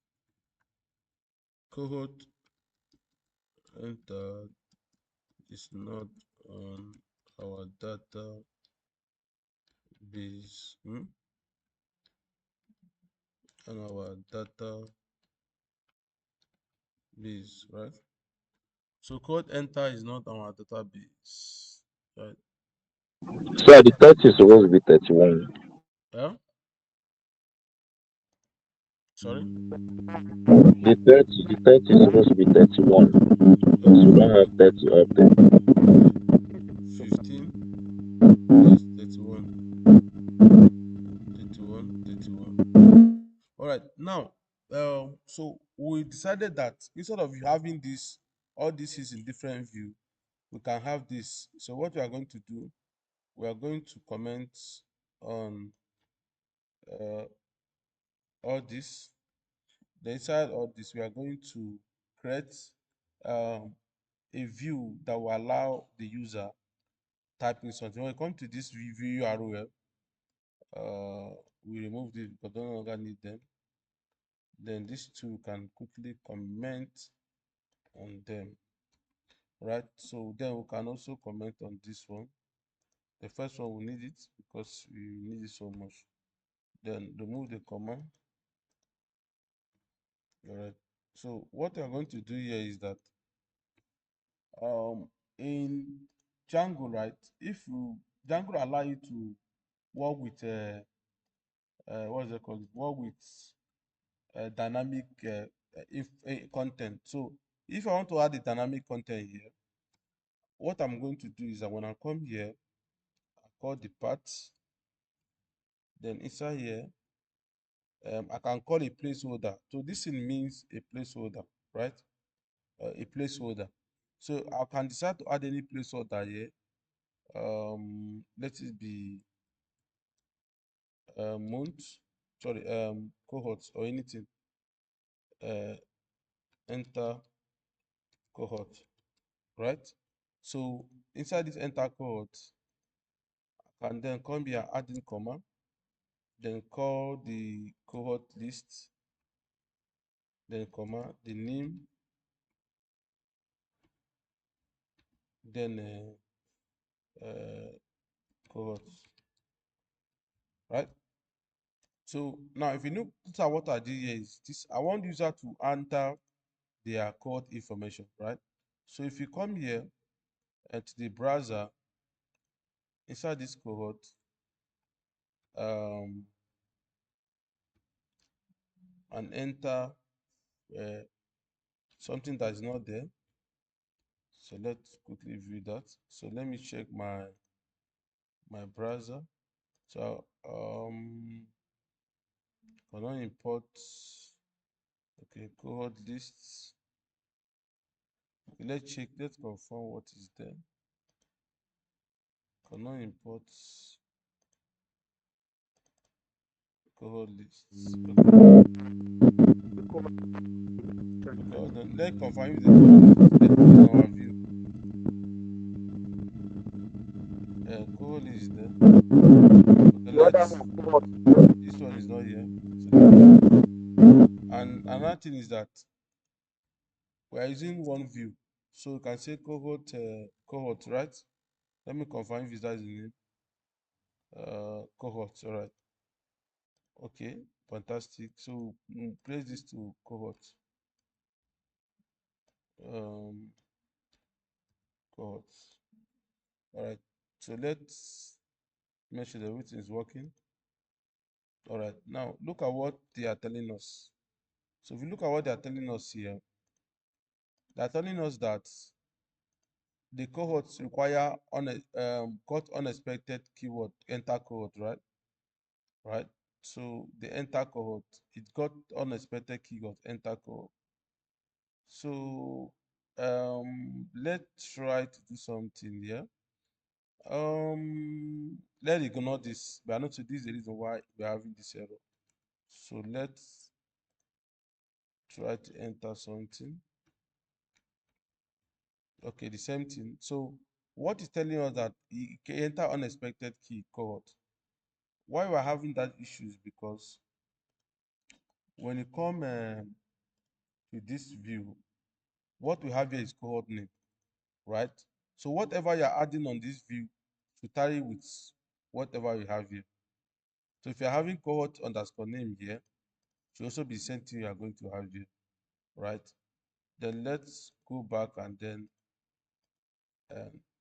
cohort enter is not on our database. On our database, right? So code enter is not on our database, right? So the 30 is supposed to be 31. Yeah. Sorry. The 30 is supposed to be 31. Because we don't have 30 up there. 15. Yes, 31. 31. 31. All right. Now, so we decided that instead of you having this, all this is in different view, we can have this. So what we are going to do, we are going to comment on uh, all this. Then inside all this, we are going to create um, a view that will allow the user typing something. When we come to this view URL, we remove this because we no longer need them. Then these two can quickly comment on them, right? So then we can also comment on this one. The first one we need it because we need it so much. Then remove the comma. All right. So what we are going to do here is that in Django, right? If you Django allow you to work with what's it called? Work with dynamic if content. So if I want to add the dynamic content here, what I'm going to do is that when I come here, I call the path. Then inside here, I can call a placeholder. So this thing means a placeholder, right? A placeholder. So I can decide to add any placeholder here. Let it be month, sorry, cohorts or anything. Enter cohort, right? So inside this enter cohort, I can then come here, add in comma, then call the cohort list, then comma, the name, then cohorts, right? So now if you look at what I did here is this, I want user to enter their cohort information, right? So if you come here and to the browser inside this cohort, and enter something that is not there. So let's quickly view that. So let me check my browser. So cannot import, okay, cohort lists. Okay, let's check, let's confirm what is there. Cannot import cohort lists. Okay, hold on. Let's confirm if the cohort list is there in our view. Cohort list is there. Okay, let's, this one is not here. So and another thing is that we are using one view, so you can say cohort, right? Let me confirm if that is the name. Cohort, all right. Okay, fantastic. So place this to cohort. Um, Cohorts. All right. So let's make sure that everything is working. All right. Now look at what they are telling us. So if you look at what they are telling us here, they are telling us that the cohorts require got unexpected keyword enter cohort, right? Right. So the enter cohort, it got unexpected keyword enter cohort. So let's try to do something here. Let's ignore this. We are not, so this is the reason why we are having this error. So let's try to enter something. Okay, the same thing. So what is telling us that it can enter unexpected key cohort? Why we're having that issue is because when you come to this view, what we have here is cohort name, right? So whatever you're adding on this view should tally with whatever you have here. So if you're having cohort underscore name here, it should also be the same thing you are going to have here, right? Then let's go back and then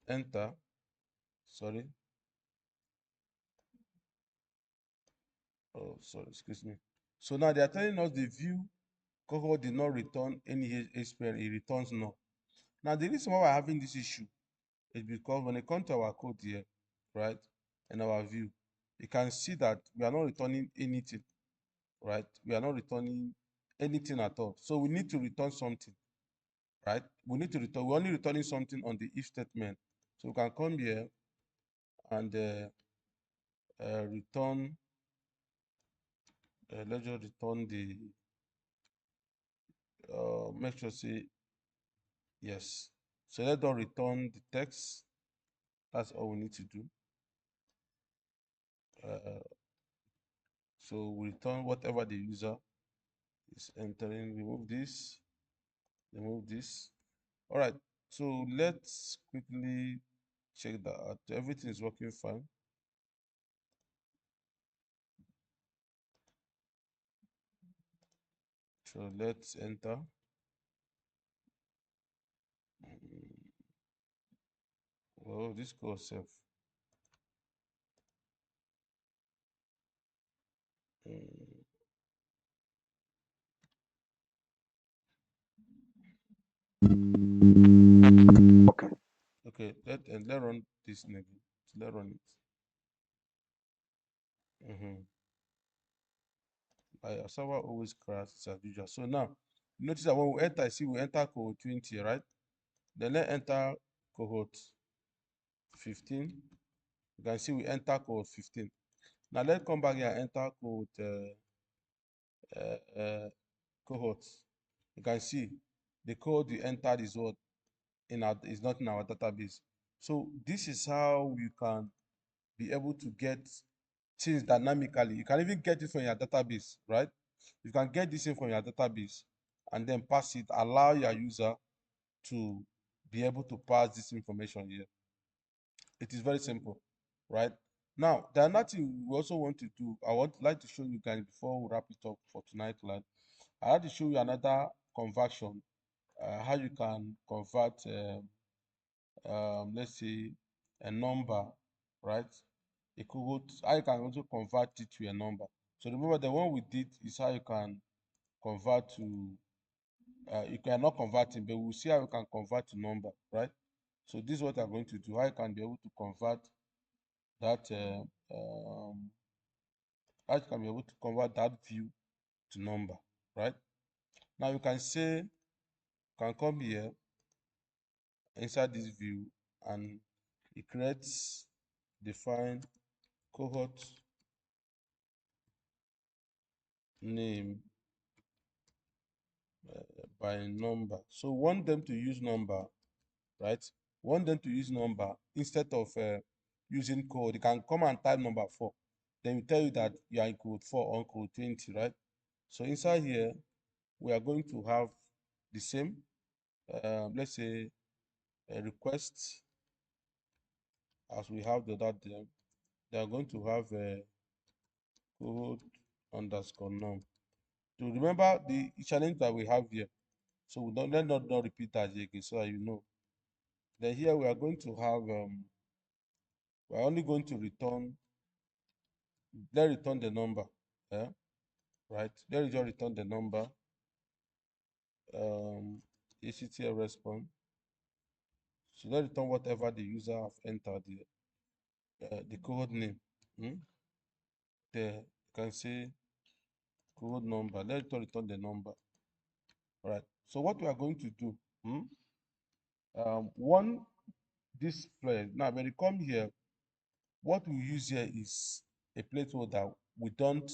enter. Sorry. Oh, sorry, excuse me. So now they are telling us the view cohort did not return any HPL, it returns no. Now the reason why we're having this issue is because when it comes to our code here, right, in our view, you can see that we are not returning anything, right? We are not returning anything at all. So we need to return something, right? We need to return, we're only returning something on the if statement. So we can come here and return, let's just return the, make sure say yes. So let's not return the text. That's all we need to do. So we return whatever the user is entering. Remove this, remove this. All right. So let's quickly check that out. Everything is working fine. So let's enter. Well, this goes safe. Okay. Okay, let run this nigga. Let run it. Our server always crashes as usual. So now notice that when we enter, I see we enter code 20, right? Then let's enter cohort 15. You can see we enter cohort 15. Now let's come back here and enter cohorts. You can see the code we entered is what is not in our database. So this is how you can be able to get things dynamically. You can even get it from your database, right? You can get this in from your database and then pass it, allow your user to be able to pass this information here. It is very simple, right? Now, the another thing we also want to do, I would like to show you guys before we wrap it up for tonight, lad. I like to show you another conversion, how you can convert, let's say, a number, right? How you can also convert it to a number. So remember, the one we did is how you can convert to, you cannot convert it, but we'll see how you can convert to number, right? So this is what I'm going to do. How you can be able to convert that, how you can be able to convert that view to number, right? Now you can say, can come here inside this view and it creates define cohort name by number. So want them to use number, right? Want them to use number instead of using code. You can come and type number 4. Then we tell you that you are in code 4 or code 20, right? So inside here, we are going to have the same, let's say, a request as we have the other there. They are going to have a code underscore num. To remember the challenge that we have here. So we don't let not repeat that again, so that you know. Then here we are going to have we're only going to return, let's return the number. Yeah, right. Let's just return the number. ACTL response. So let's return whatever the user have entered the code name. There you can say code number. Let's return the number. All right. So what we are going to do, one display. Now when you come here, what we use here is a placeholder. We don't.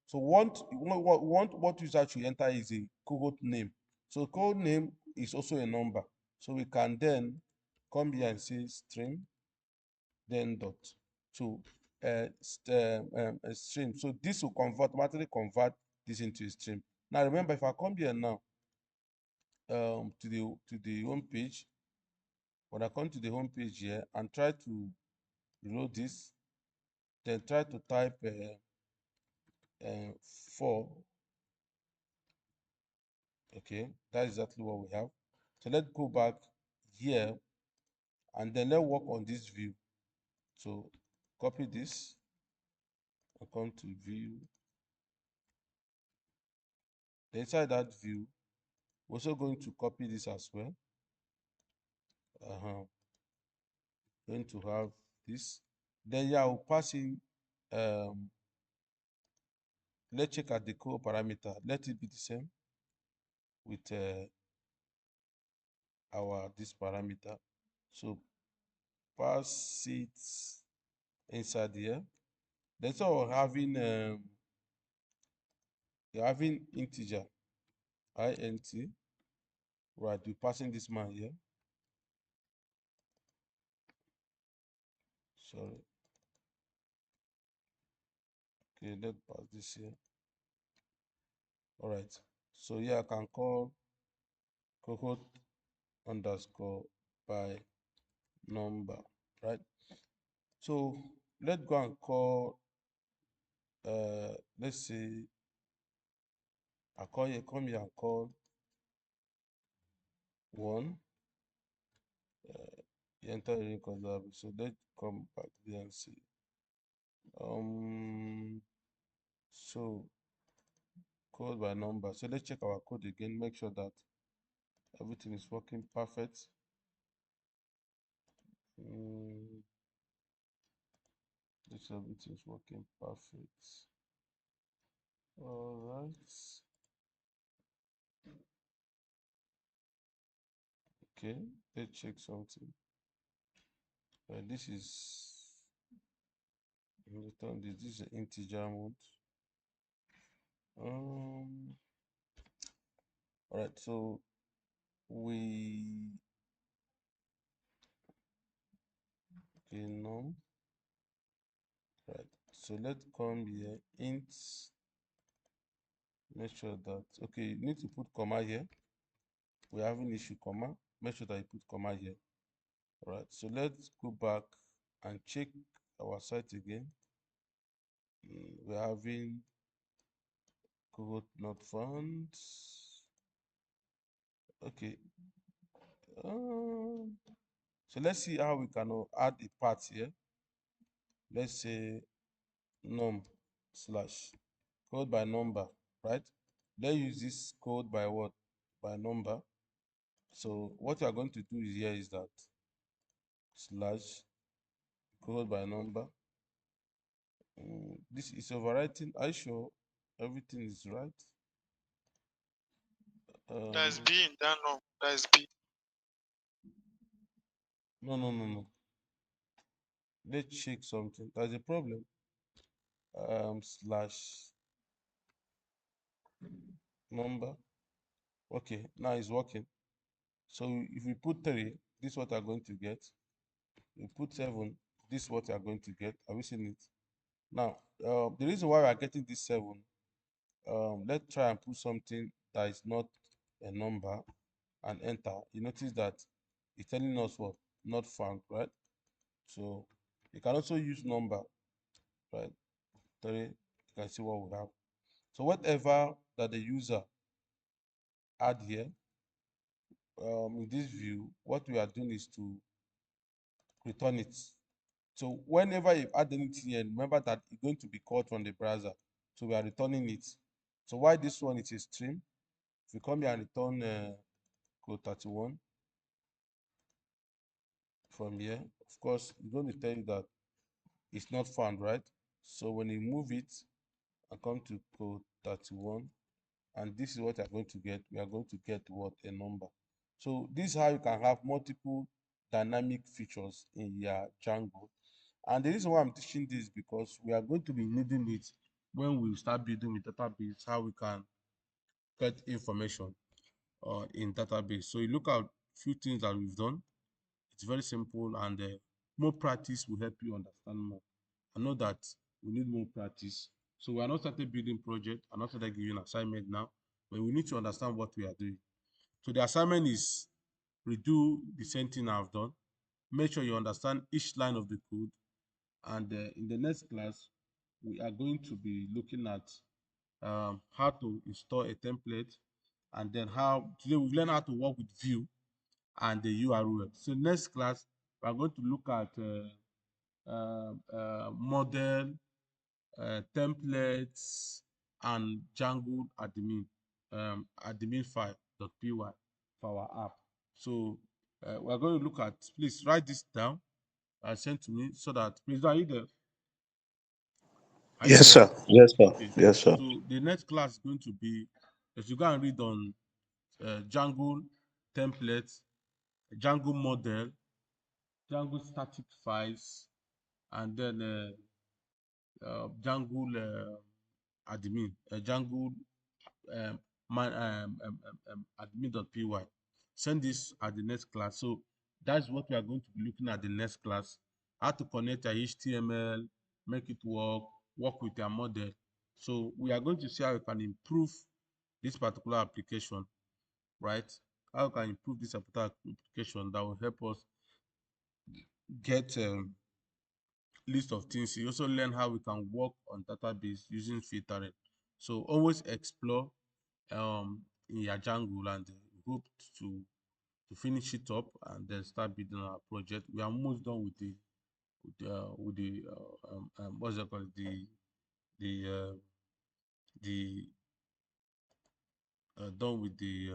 So what user should enter is a code name. So code name is also a number. So we can then come here and say string, then dot. So a string. So this will automatically convert this into a string. Now remember, if I come here now to the home page, when I come to the home page here and try to reload this, then try to type 4. Okay, that's exactly what we have. So let's go back here and then let's work on this view. So copy this and come to view. Inside that view, we're also going to copy this as well. Going to have this. Then yeah, we'll pass in, let's check at the core parameter. Let it be the same with this parameter. So pass it inside here. Then so we're having you're having integer int, right? We're passing this man here. Sorry. Okay, let's pass this here. All right. So yeah, I can call cohort underscore by number, right? So let's go and call, let's say I call here, come here and call 1. Enter the conservable. So let's come back there and see. So code by number. So let's check our code again, make sure that everything is working perfect. This everything is working perfect. All right. Okay, Let's check something. This is return this. This is an integer mode. All right. So we num. Right. So let's come here. Int. Make sure that you need to put comma here. We're having issue comma. Make sure that you put comma here. All right. So let's go back and check our site again. We're having code not found. Okay. So let's see how we can add a part here. Let's say num slash code by number, right? Let's use this code by what? By number. So what you are going to do here is that slash code by number. This is overwriting. Are you sure everything is right? There's B in that num. There's B. No. Let's check something. There's a problem. Slash number. Okay, now it's working. So if we put 3, this is what I'm going to get. We put 7, this is what you are going to get. Have you seen it? Now, the reason why we are getting this 7, let's try and put something that is not a number and enter. You notice that it's telling us what? Not found, right? So you can also use number, right? 3, you can see what we have. So whatever that the user add here, in this view, what we are doing is to return it. So whenever you add anything here, remember that it's going to be called from the browser. So we are returning it. So why this one is a string? If we come here and return code 31 from here, of course, it's going to tell you that it's not found, right? So when you move it and come to code 31, and this is what you're going to get, we are going to get what? A number. So this is how you can have multiple dynamic features in your Django. And the reason why I'm teaching this is because we are going to be needing it when we start building with database, how we can get information in database. So you look at few things that we've done. It's very simple, and more practice will help you understand more. I know that we need more practice. So we are not started building project. I'm not started giving assignment now, but we need to understand what we are doing. So the assignment is redo the same thing I've done. Make sure you understand each line of the code. And in the next class, we are going to be looking at how to install a template, and then today we've learned how to work with view and the URL. So next class, we are going to look at model, templates, and Django admin file.py for our app. So we're going to look at, please write this down and send to me so that, please, are you there? Are you Yes, there? sir. Yes, sir. Okay. Yes, sir. So the next class is going to be, if you go and read on Django templates, Django model, Django static files, and then Django admin, Django um, man, admin.py. Send this at the next class. So that's what we are going to be looking at the next class. How to connect your HTML, make it work with your model. So we are going to see how you can improve this particular application, right? How you can improve this particular application that will help us get list of things. You also learn how we can work on database using filtering. So always explore in your Django, and hope to finish it up and then start building our project. We are almost done with the what's it called, the done with the